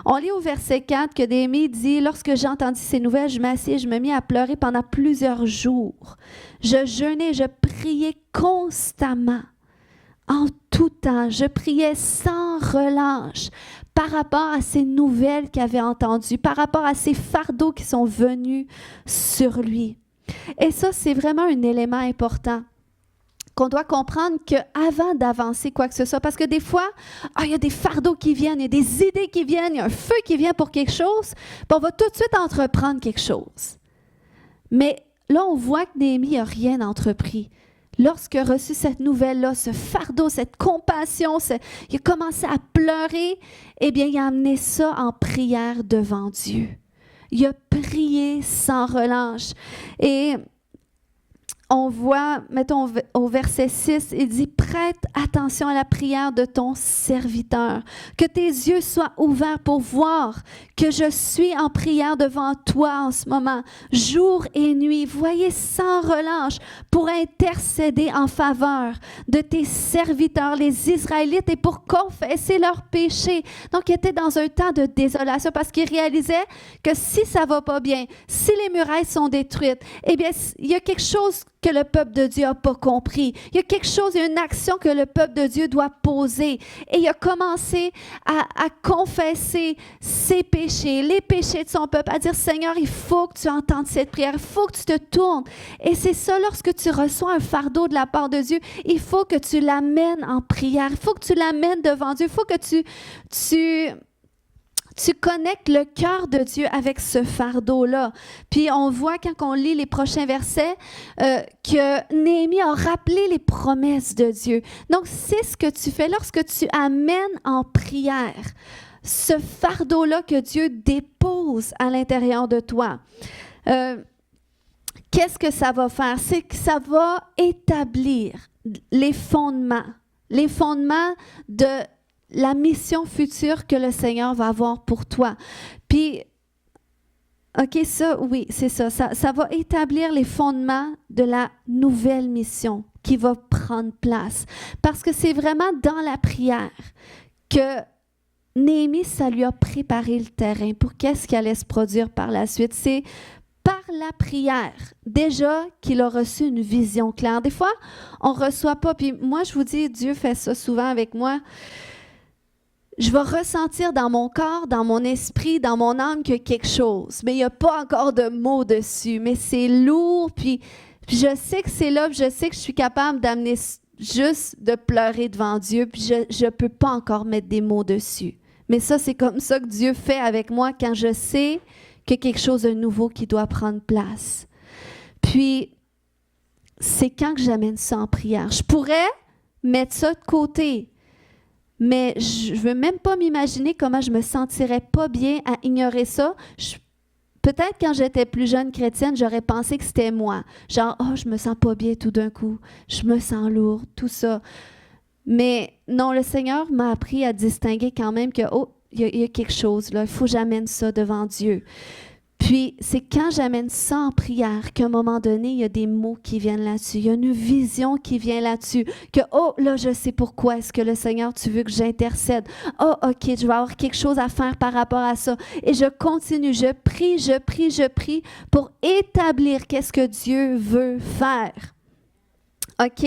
On lit au verset 4 que Néhémie dit « Lorsque j'ai entendu ces nouvelles, je m'assis et je me mis à pleurer pendant plusieurs jours. Je jeûnais, je priais constamment. En tout temps, je priais sans relâche par rapport à ces nouvelles qu'il avait entendues, par rapport à ces fardeaux qui sont venus sur lui. » Et ça, c'est vraiment un élément important qu'on doit comprendre qu'avant d'avancer quoi que ce soit, parce que des fois, il y a des fardeaux qui viennent, il y a des idées qui viennent, il y a un feu qui vient pour quelque chose, puis on va tout de suite entreprendre quelque chose. Mais là, on voit que Néhémie n'a rien entrepris. Lorsqu'il a reçu cette nouvelle-là, ce fardeau, cette compassion, il a commencé à pleurer, eh bien, il a amené ça en prière devant Dieu. Il a prié sans relâche. Et on voit, mettons au verset 6, il dit « Prête attention à la prière de ton serviteur, que tes yeux soient ouverts pour voir que je suis en prière devant toi en ce moment, jour et nuit, voyez sans relâche, pour intercéder en faveur de tes serviteurs, les Israélites, et pour confesser leurs péchés. » Donc, il était dans un temps de désolation parce qu'il réalisait que si ça ne va pas bien, si les murailles sont détruites, eh bien, il y a quelque chose que le peuple de Dieu n'a pas compris. Il y a quelque chose, il y a une action que le peuple de Dieu doit poser. Et il a commencé à confesser ses péchés, les péchés de son peuple, à dire, Seigneur, il faut que tu entendes cette prière, il faut que tu te tournes. Et c'est ça, lorsque tu reçois un fardeau de la part de Dieu, il faut que tu l'amènes en prière, il faut que tu l'amènes devant Dieu, il faut que tu connectes le cœur de Dieu avec ce fardeau-là. Puis on voit quand on lit les prochains versets que Néhémie a rappelé les promesses de Dieu. Donc c'est ce que tu fais lorsque tu amènes en prière ce fardeau-là que Dieu dépose à l'intérieur de toi. Qu'est-ce que ça va faire? C'est que ça va établir les fondements de la mission future que le Seigneur va avoir pour toi. Puis, OK, ça, oui, c'est ça. Ça va établir les fondements de la nouvelle mission qui va prendre place. Parce que c'est vraiment dans la prière que Néhémie, ça lui a préparé le terrain pour qu'est-ce qui allait se produire par la suite. C'est par la prière, déjà qu'il a reçu une vision claire. Des fois, on ne reçoit pas, puis moi, je vous dis, Dieu fait ça souvent avec moi. Je vais ressentir dans mon corps, dans mon esprit, dans mon âme qu'il y a quelque chose, mais il n'y a pas encore de mots dessus, mais c'est lourd, puis je sais que c'est là, puis je sais que je suis capable d'amener juste de pleurer devant Dieu, puis je ne peux pas encore mettre des mots dessus. Mais ça, c'est comme ça que Dieu fait avec moi quand je sais qu'il y a quelque chose de nouveau qui doit prendre place. Puis, c'est quand que j'amène ça en prière. Je pourrais mettre ça de côté, mais je ne veux même pas m'imaginer comment je me sentirais pas bien à ignorer ça. Peut-être quand j'étais plus jeune chrétienne, j'aurais pensé que c'était moi. Genre, oh, je me sens pas bien tout d'un coup. Je me sens lourde, tout ça. Mais non, le Seigneur m'a appris à distinguer quand même que, oh, il y a quelque chose là. Il faut que j'amène ça devant Dieu. Puis, c'est quand j'amène ça en prière qu'à un moment donné, il y a des mots qui viennent là-dessus. Il y a une vision qui vient là-dessus. Que, oh, là, je sais pourquoi est-ce que le Seigneur, tu veux que j'intercède. Oh, OK, je vais avoir quelque chose à faire par rapport à ça. Et je continue, je prie pour établir qu'est-ce que Dieu veut faire. OK?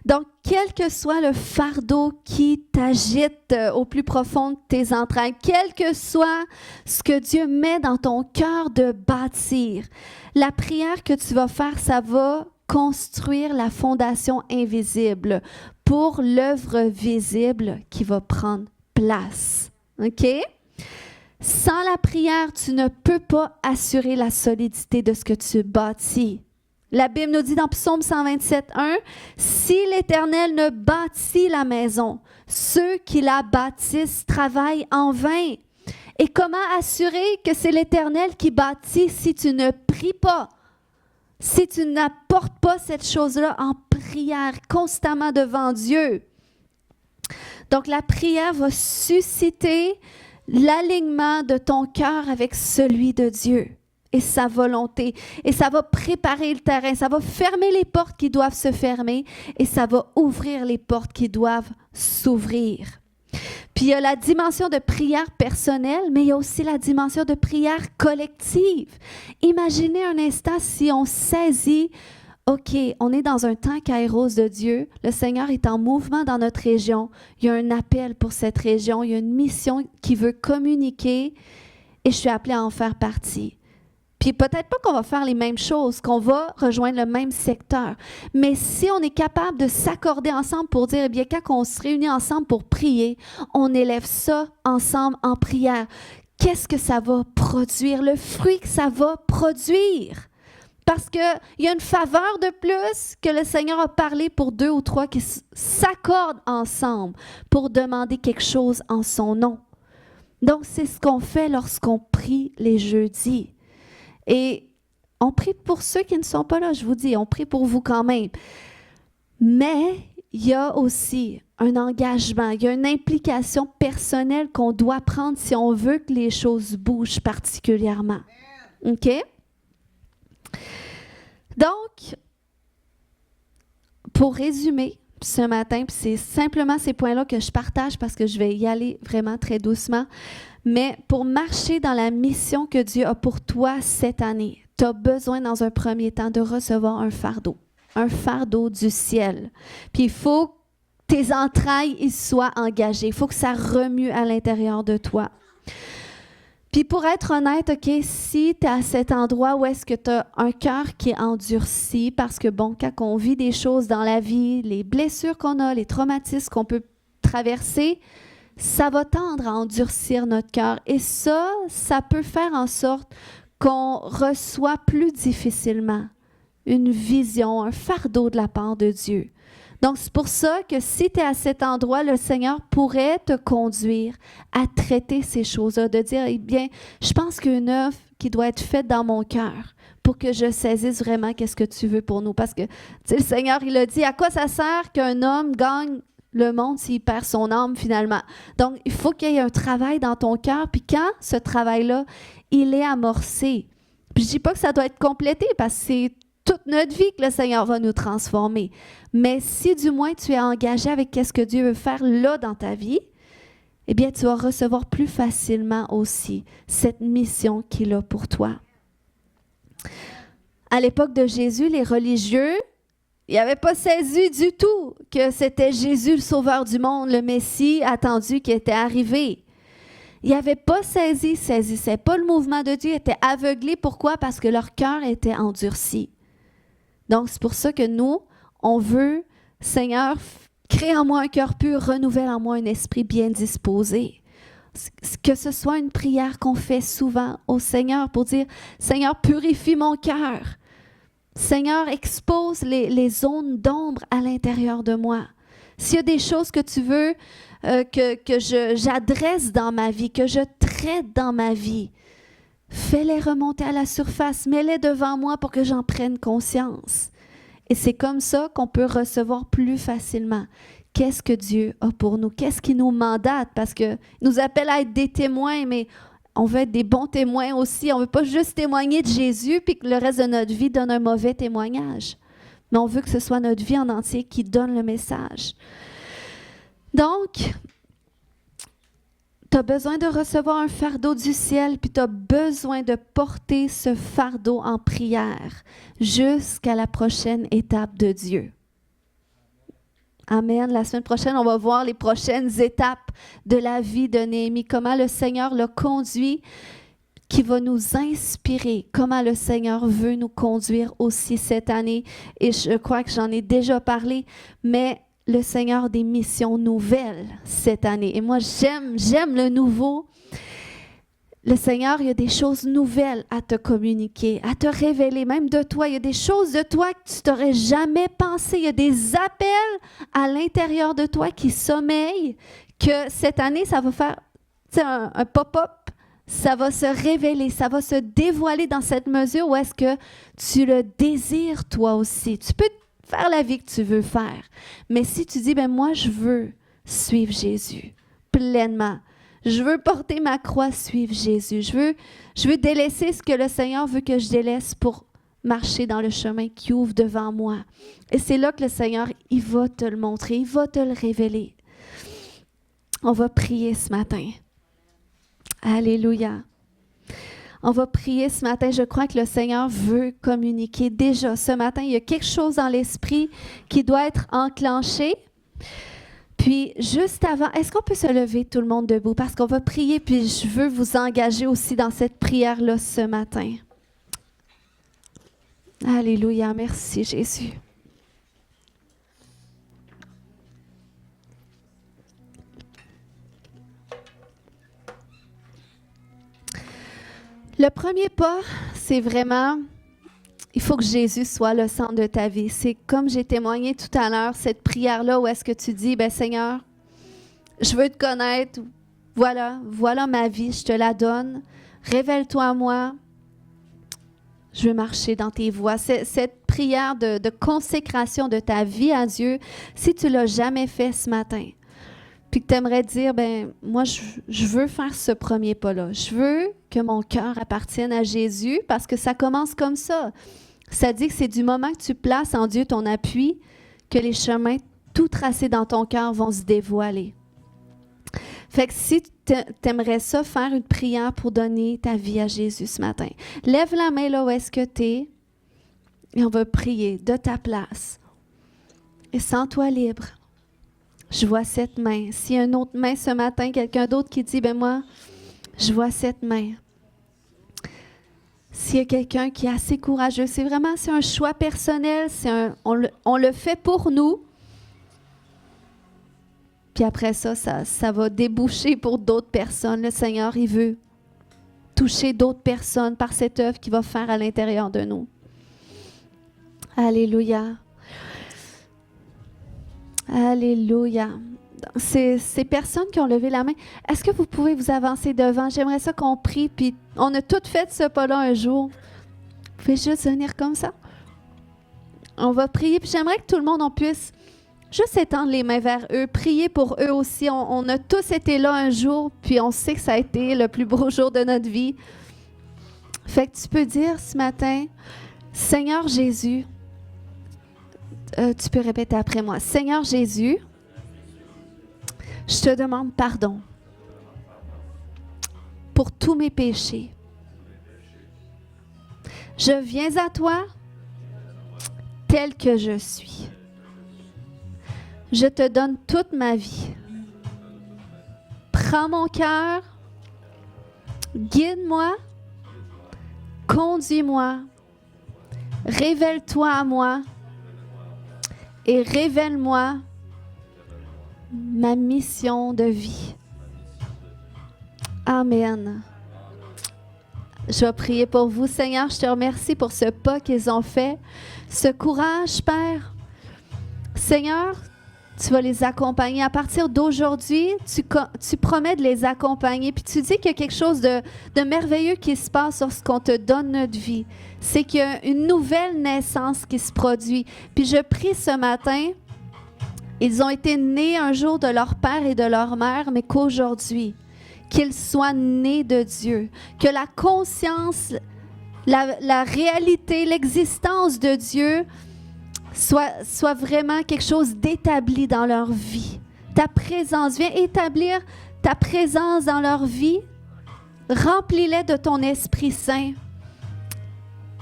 Donc, quel que soit le fardeau qui t'agite au plus profond de tes entrailles, quel que soit ce que Dieu met dans ton cœur de bâtir, la prière que tu vas faire, ça va construire la fondation invisible pour l'œuvre visible qui va prendre place. OK? Sans la prière, tu ne peux pas assurer la solidité de ce que tu bâtis. La Bible nous dit dans Psaume 127:1, « Si l'Éternel ne bâtit la maison, ceux qui la bâtissent travaillent en vain. » Et comment assurer que c'est l'Éternel qui bâtit si tu ne pries pas, si tu n'apportes pas cette chose-là en prière constamment devant Dieu? Donc, la prière va susciter l'alignement de ton cœur avec celui de Dieu et sa volonté. Et ça va préparer le terrain, ça va fermer les portes qui doivent se fermer et ça va ouvrir les portes qui doivent s'ouvrir. Puis il y a la dimension de prière personnelle, mais il y a aussi la dimension de prière collective. Imaginez un instant si on saisit, OK, on est dans un temps kairos de Dieu, le Seigneur est en mouvement dans notre région, il y a un appel pour cette région, il y a une mission qui veut communiquer et je suis appelée à en faire partie. Puis peut-être pas qu'on va faire les mêmes choses, qu'on va rejoindre le même secteur. Mais si on est capable de s'accorder ensemble pour dire, eh bien, quand on se réunit ensemble pour prier, on élève ça ensemble en prière. Qu'est-ce que ça va produire? Le fruit que ça va produire. Parce qu'il y a une faveur de plus que le Seigneur a parlé pour 2 ou 3 qui s'accordent ensemble pour demander quelque chose en son nom. Donc, c'est ce qu'on fait lorsqu'on prie les jeudis. Et on prie pour ceux qui ne sont pas là, je vous dis, on prie pour vous quand même. Mais il y a aussi un engagement, il y a une implication personnelle qu'on doit prendre si on veut que les choses bougent particulièrement. OK? Donc, pour résumer ce matin, puis c'est simplement ces points-là que je partage parce que je vais y aller vraiment très doucement. Mais pour marcher dans la mission que Dieu a pour toi cette année, tu as besoin dans un premier temps de recevoir un fardeau du ciel. Puis il faut que tes entrailles y soient engagées, il faut que ça remue à l'intérieur de toi. Puis pour être honnête, OK, si tu es à cet endroit où est-ce que tu as un cœur qui est endurci, parce que bon, quand on vit des choses dans la vie, les blessures qu'on a, les traumatismes qu'on peut traverser, ça va tendre à endurcir notre cœur. Et ça peut faire en sorte qu'on reçoit plus difficilement une vision, un fardeau de la part de Dieu. Donc, c'est pour ça que si tu es à cet endroit, le Seigneur pourrait te conduire à traiter ces choses-là, de dire, eh bien, je pense qu'il y a une œuvre qui doit être faite dans mon cœur pour que je saisisse vraiment qu'est-ce que tu veux pour nous. Parce que, tu sais, le Seigneur, il a dit, à quoi ça sert qu'un homme gagne le monde s'il perd son âme finalement? Donc, il faut qu'il y ait un travail dans ton cœur. Puis quand ce travail-là, il est amorcé, puis je ne dis pas que ça doit être complété parce que c'est toute notre vie que le Seigneur va nous transformer. Mais si du moins tu es engagé avec ce que Dieu veut faire là dans ta vie, eh bien, tu vas recevoir plus facilement aussi cette mission qu'il a pour toi. À l'époque de Jésus, les religieux, ils n'avaient pas saisi du tout que c'était Jésus, le Sauveur du monde, le Messie attendu qui était arrivé. Ils n'avaient pas saisi, ils ne saisissaient pas le mouvement de Dieu, ils étaient aveuglés. Pourquoi? Parce que leur cœur était endurci. Donc, c'est pour ça que nous, on veut, Seigneur, crée en moi un cœur pur, renouvelle en moi un esprit bien disposé. Que ce soit une prière qu'on fait souvent au Seigneur pour dire, Seigneur, purifie mon cœur. Seigneur, expose les zones d'ombre à l'intérieur de moi. S'il y a des choses que tu veux que j'adresse dans ma vie, que je traite dans ma vie, fais-les remonter à la surface, mets-les devant moi pour que j'en prenne conscience. Et c'est comme ça qu'on peut recevoir plus facilement. Qu'est-ce que Dieu a pour nous? Qu'est-ce qu'il nous mandate? Parce qu'il nous appelle à être des témoins, mais on veut être des bons témoins aussi. On ne veut pas juste témoigner de Jésus puis que le reste de notre vie donne un mauvais témoignage. Mais on veut que ce soit notre vie en entier qui donne le message. Donc, tu as besoin de recevoir un fardeau du ciel, puis tu as besoin de porter ce fardeau en prière jusqu'à la prochaine étape de Dieu. Amen. La semaine prochaine, on va voir les prochaines étapes de la vie de Néhémie, comment le Seigneur l'a conduit, qui va nous inspirer, comment le Seigneur veut nous conduire aussi cette année. Et je crois que j'en ai déjà parlé, mais le Seigneur a des missions nouvelles cette année. Et moi, j'aime le nouveau. Le Seigneur, il y a des choses nouvelles à te communiquer, à te révéler, même de toi. Il y a des choses de toi que tu t'aurais jamais pensé. Il y a des appels à l'intérieur de toi qui sommeillent, que cette année, ça va faire un pop-up. Ça va se révéler, ça va se dévoiler dans cette mesure où est-ce que tu le désires toi aussi. Tu peux faire la vie que tu veux faire. Mais si tu dis, moi, je veux suivre Jésus pleinement. Je veux porter ma croix, suivre Jésus. Je veux délaisser ce que le Seigneur veut que je délaisse pour marcher dans le chemin qui ouvre devant moi. Et c'est là que le Seigneur, il va te le montrer, il va te le révéler. On va prier ce matin. Alléluia. On va prier ce matin. Je crois que le Seigneur veut communiquer déjà. Ce matin, il y a quelque chose dans l'esprit qui doit être enclenché. Puis, juste avant, est-ce qu'on peut se lever tout le monde debout? Parce qu'on va prier, puis je veux vous engager aussi dans cette prière-là ce matin. Alléluia. Merci, Jésus. Le premier pas, c'est vraiment, il faut que Jésus soit le centre de ta vie. C'est comme j'ai témoigné tout à l'heure, cette prière-là où est-ce que tu dis, Seigneur, je veux te connaître, voilà ma vie, je te la donne. Révèle-toi à moi, je veux marcher dans tes voies. Cette prière de consécration de ta vie à Dieu, si tu ne l'as jamais fait ce matin, puis que tu aimerais dire, moi, je veux faire ce premier pas-là. Je veux que mon cœur appartienne à Jésus parce que ça commence comme ça. Ça dit que c'est du moment que tu places en Dieu ton appui que les chemins tout tracés dans ton cœur vont se dévoiler. Fait que si tu aimerais ça, faire une prière pour donner ta vie à Jésus ce matin, lève la main là où est-ce que tu es et on va prier de ta place. Et sens-toi libre. Je vois cette main. S'il y a une autre main ce matin, quelqu'un d'autre qui dit, moi, je vois cette main. S'il y a quelqu'un qui est assez courageux, c'est un choix personnel, on le fait pour nous. Puis après ça va déboucher pour d'autres personnes. Le Seigneur, il veut toucher d'autres personnes par cette œuvre qu'il va faire à l'intérieur de nous. Alléluia. Alléluia. Ces personnes qui ont levé la main, est-ce que vous pouvez vous avancer devant? J'aimerais ça qu'on prie, puis on a toutes fait ce pas-là un jour. Vous pouvez juste venir comme ça. On va prier, puis j'aimerais que tout le monde, on puisse juste étendre les mains vers eux, prier pour eux aussi. On a tous été là un jour, puis on sait que ça a été le plus beau jour de notre vie. Fait que tu peux dire ce matin, Seigneur Jésus, tu peux répéter après moi. Seigneur Jésus, je te demande pardon pour tous mes péchés. Je viens à toi tel que je suis. Je te donne toute ma vie. Prends mon cœur, guide-moi, conduis-moi, révèle-toi à moi et révèle-moi ma mission de vie. Amen. Je vais prier pour vous, Seigneur. Je te remercie pour ce pas qu'ils ont fait, ce courage, Père. Seigneur, tu vas les accompagner. À partir d'aujourd'hui, tu promets de les accompagner. Puis tu dis qu'il y a quelque chose de merveilleux qui se passe lorsqu'on te donne notre vie. C'est qu'il y a une nouvelle naissance qui se produit. Puis je prie ce matin, ils ont été nés un jour de leur père et de leur mère, mais qu'aujourd'hui, qu'ils soient nés de Dieu. Que la conscience, la réalité, l'existence de Dieu soit vraiment quelque chose d'établi dans leur vie. Ta présence, viens établir ta présence dans leur vie. Remplis-les de ton Esprit Saint.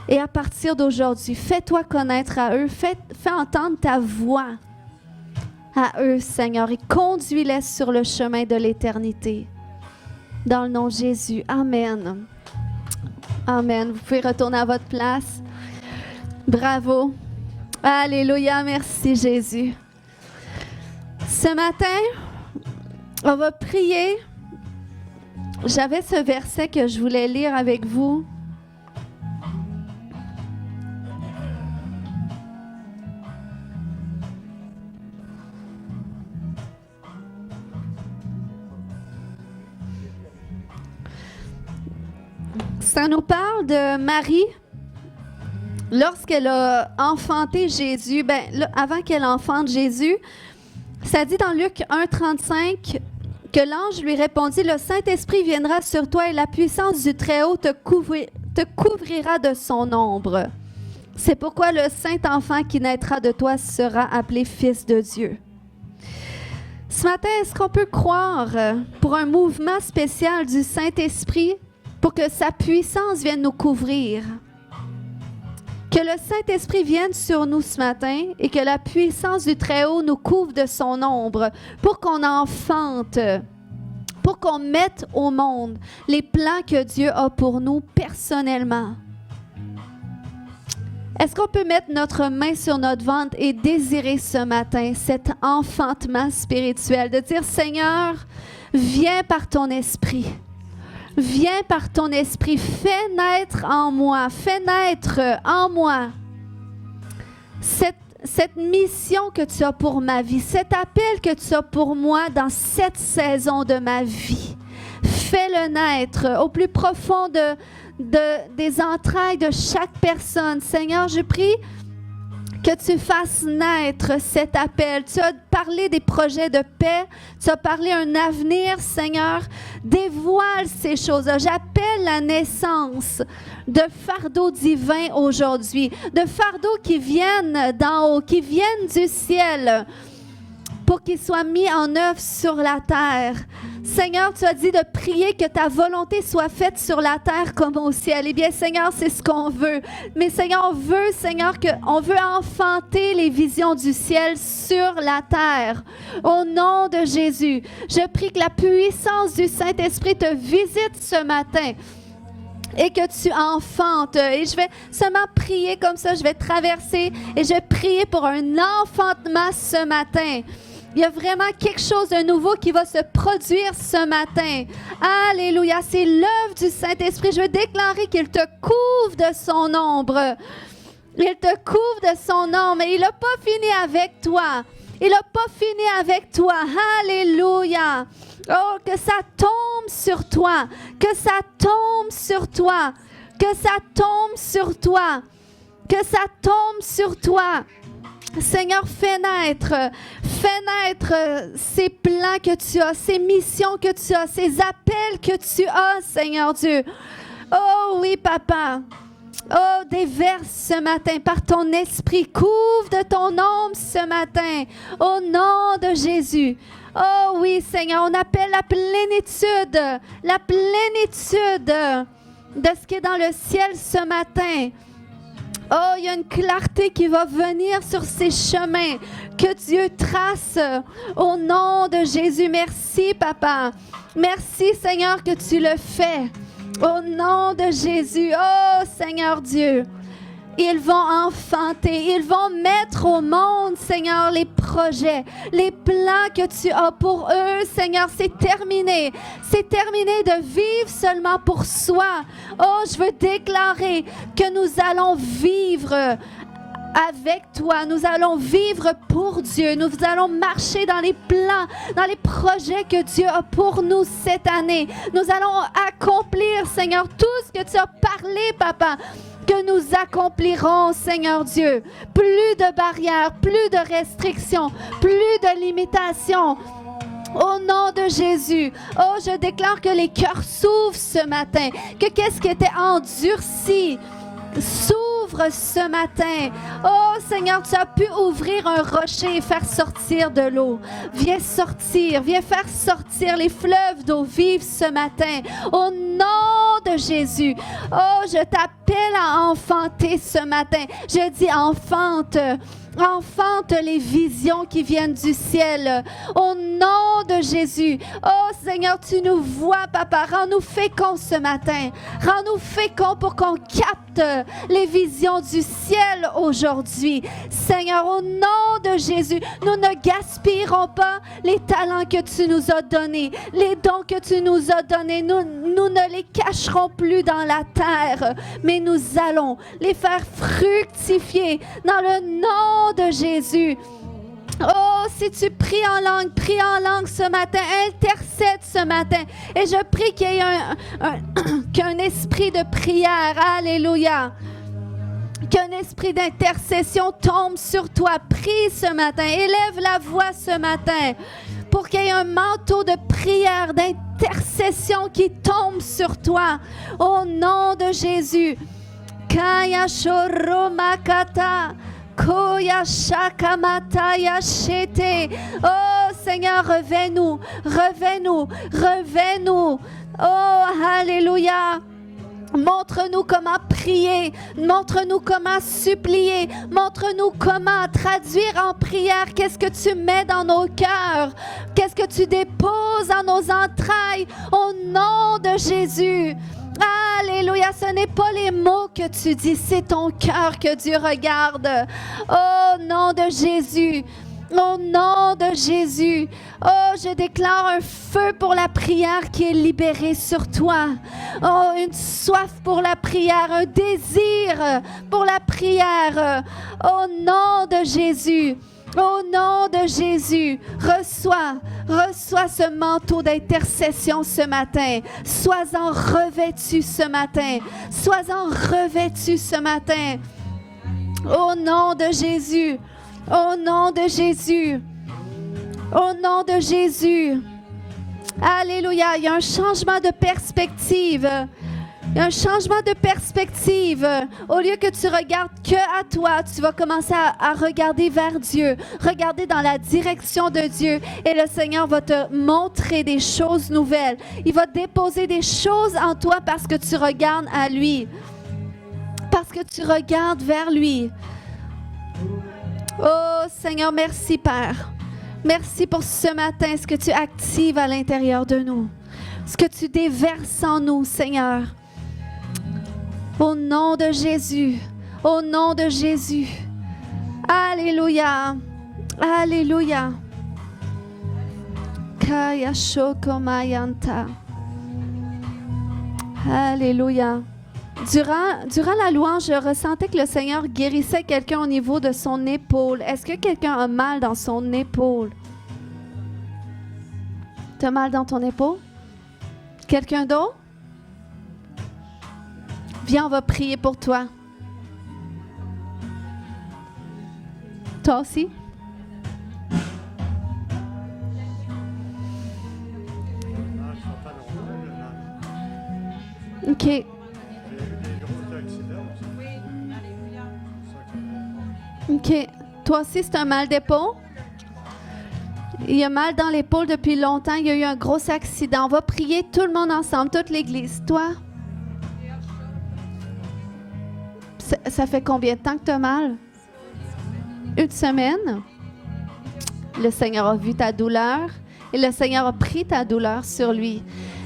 Et à partir d'aujourd'hui, fais-toi connaître à eux. Fais entendre ta voix à eux, Seigneur, et conduis-les sur le chemin de l'éternité. Dans le nom de Jésus. Amen. Amen. Vous pouvez retourner à votre place. Bravo. Alléluia. Merci, Jésus. Ce matin, on va prier. J'avais ce verset que je voulais lire avec vous. Ça nous parle de Marie. Lorsqu'elle a enfanté Jésus, avant qu'elle enfante Jésus, ça dit dans Luc 1,35 que l'ange lui répondit, « Le Saint-Esprit viendra sur toi et la puissance du Très-Haut te couvrira de son ombre. C'est pourquoi le Saint-Enfant qui naîtra de toi sera appelé Fils de Dieu. » Ce matin, est-ce qu'on peut croire pour un mouvement spécial du Saint-Esprit pour que sa puissance vienne nous couvrir? Que le Saint-Esprit vienne sur nous ce matin et que la puissance du Très-Haut nous couvre de son ombre pour qu'on enfante, pour qu'on mette au monde les plans que Dieu a pour nous personnellement. Est-ce qu'on peut mettre notre main sur notre ventre et désirer ce matin cet enfantement spirituel, de dire, Seigneur, viens par ton esprit. Viens par ton esprit, fais naître en moi cette mission que tu as pour ma vie, cet appel que tu as pour moi dans cette saison de ma vie. Fais-le naître au plus profond des entrailles de chaque personne. Seigneur, je prie que tu fasses naître cet appel. Tu as parlé des projets de paix. Tu as parlé un avenir, Seigneur. Dévoile ces choses-là. J'appelle la naissance de fardeaux divins aujourd'hui, de fardeaux qui viennent d'en haut, qui viennent du ciel, pour qu'ils soient mis en œuvre sur la terre. Seigneur, tu as dit de prier que ta volonté soit faite sur la terre comme au ciel. Eh bien, Seigneur, c'est ce qu'on veut. Mais Seigneur, on veut enfanter les visions du ciel sur la terre. Au nom de Jésus, je prie que la puissance du Saint-Esprit te visite ce matin et que tu enfantes. Et je vais seulement prier comme ça, je vais traverser et je vais prier pour un enfantement ce matin. Il y a vraiment quelque chose de nouveau qui va se produire ce matin. Alléluia, c'est l'œuvre du Saint-Esprit. Je veux déclarer qu'il te couvre de son ombre. Il te couvre de son ombre et il n'a pas fini avec toi. Il n'a pas fini avec toi. Alléluia. Oh, que ça tombe sur toi. Que ça tombe sur toi. Que ça tombe sur toi. Que ça tombe sur toi. Seigneur, fais naître ces plans que tu as, ces missions que tu as, ces appels que tu as, Seigneur Dieu. Oh oui, Papa. Oh, déverse ce matin par ton esprit. Couvre de ton ombre ce matin. Au nom de Jésus. Oh oui, Seigneur, on appelle la plénitude de ce qui est dans le ciel ce matin. Oh, il y a une clarté qui va venir sur ces chemins que Dieu trace au nom de Jésus. Merci, Papa. Merci, Seigneur, que tu le fais. Au nom de Jésus. Oh, Seigneur Dieu. Ils vont enfanter, ils vont mettre au monde, Seigneur, les projets, les plans que tu as pour eux, Seigneur. C'est terminé. C'est terminé de vivre seulement pour soi. Oh, je veux déclarer que nous allons vivre avec toi. Nous allons vivre pour Dieu. Nous allons marcher dans les plans, dans les projets que Dieu a pour nous cette année. Nous allons accomplir, Seigneur, tout ce que tu as parlé, Papa, que nous accomplirons, Seigneur Dieu. Plus de barrières, plus de restrictions, plus de limitations. Au nom de Jésus, oh, je déclare que les cœurs s'ouvrent ce matin, que qu'est-ce qui était endurci s'ouvre ce matin. Oh Seigneur, tu as pu ouvrir un rocher et faire sortir de l'eau. Viens sortir, viens faire sortir les fleuves d'eau vive ce matin. Au nom de Jésus. Oh, je t'appelle à enfanter ce matin. Je dis enfante. Enfante les visions qui viennent du ciel. Au nom de Jésus. Oh Seigneur, tu nous vois, Papa. Rends-nous féconds ce matin. Rends-nous féconds pour qu'on capte les visions du ciel aujourd'hui. Seigneur, au nom de Jésus, nous ne gaspillerons pas les talents que tu nous as donnés, les dons que tu nous as donnés. Nous ne les cacherons plus dans la terre, mais nous allons les faire fructifier dans le nom de Jésus. Oh, si tu prie en langue ce matin, intercède ce matin. Et je prie qu'il y ait qu'un esprit de prière, alléluia, qu'un esprit d'intercession tombe sur toi. Prie ce matin, élève la voix ce matin, pour qu'il y ait un manteau de prière, d'intercession qui tombe sur toi. Au nom de Jésus. Kaya shoromakata. Koya shakamata yashete. Oh Seigneur, reviens-nous, reviens-nous, reviens-nous. Oh, alléluia. Montre-nous comment prier, montre-nous comment supplier, montre-nous comment traduire en prière qu'est-ce que tu mets dans nos cœurs, qu'est-ce que tu déposes dans nos entrailles, au nom de Jésus. Alléluia, ce n'est pas les mots que tu dis, c'est ton cœur que Dieu regarde. Au nom de Jésus, au nom de Jésus. Oh, je déclare un feu pour la prière qui est libéré sur toi. Oh, une soif pour la prière, un désir pour la prière. Au nom de Jésus. Au nom de Jésus, reçois ce manteau d'intercession ce matin. Sois-en revêtu ce matin. Sois-en revêtu ce matin. Au nom de Jésus. Au nom de Jésus. Au nom de Jésus. Alléluia. Il y a un changement de perspective. Il y a un changement de perspective. Au lieu que tu regardes que à toi, tu vas commencer à regarder vers Dieu, regarder dans la direction de Dieu. Et le Seigneur va te montrer des choses nouvelles. Il va déposer des choses en toi parce que tu regardes à lui. Parce que tu regardes vers lui. Oh Seigneur, merci Père. Merci pour ce matin, ce que tu actives à l'intérieur de nous. Ce que tu déverses en nous, Seigneur. Au nom de Jésus, au nom de Jésus. Alléluia, alléluia. Kaya shokomayanta. Alléluia. Durant la louange, je ressentais que le Seigneur guérissait quelqu'un au niveau de son épaule. Est-ce que quelqu'un a mal dans son épaule? Tu as mal dans ton épaule? Quelqu'un d'autre? Viens, on va prier pour toi. Toi aussi? OK. OK. Toi aussi, c'est un mal d'épaule? Il y a mal dans l'épaule depuis longtemps. Il y a eu un gros accident. On va prier tout le monde ensemble, toute l'Église. Toi? Ça fait combien de temps que tu as mal? Une semaine? Le Seigneur a vu ta douleur et le Seigneur a pris ta douleur sur lui.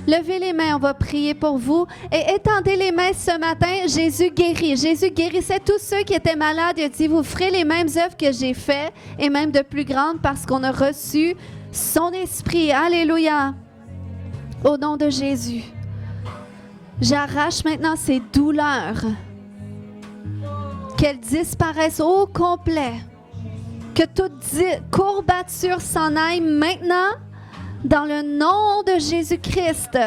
Levez les mains, on va prier pour vous. Et étendez les mains ce matin. Jésus guérit. Jésus guérissait tous ceux qui étaient malades. Il a dit, vous ferez les mêmes œuvres que j'ai faites et même de plus grandes parce qu'on a reçu son esprit. Alléluia. Au nom de Jésus. J'arrache maintenant ces douleurs. Qu'elles disparaissent au complet. Que toute courbature s'en aille maintenant dans le nom de Jésus-Christ.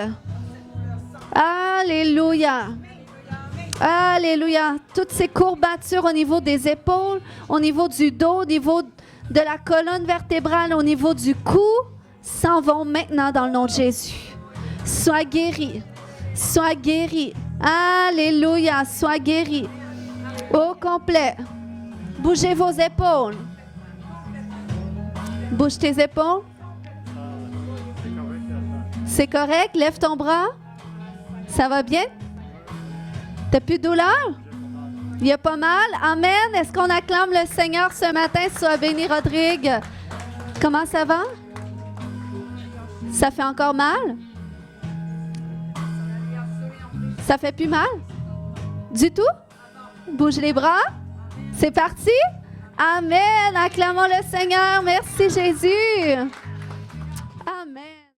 Alléluia. Alléluia. Toutes ces courbatures au niveau des épaules, au niveau du dos, au niveau de la colonne vertébrale, au niveau du cou, s'en vont maintenant dans le nom de Jésus. Sois guéri. Sois guéri. Alléluia. Sois guéri. Au complet. Bougez vos épaules. Bouge tes épaules. C'est correct? Lève ton bras. Ça va bien? T'as plus de douleur? Il y a pas mal? Amen. Est-ce qu'on acclame le Seigneur ce matin? Sois béni, Rodrigue. Comment ça va? Ça fait encore mal? Ça fait plus mal? Du tout? Bouge les bras. C'est parti? Amen. Acclamons le Seigneur. Merci Jésus.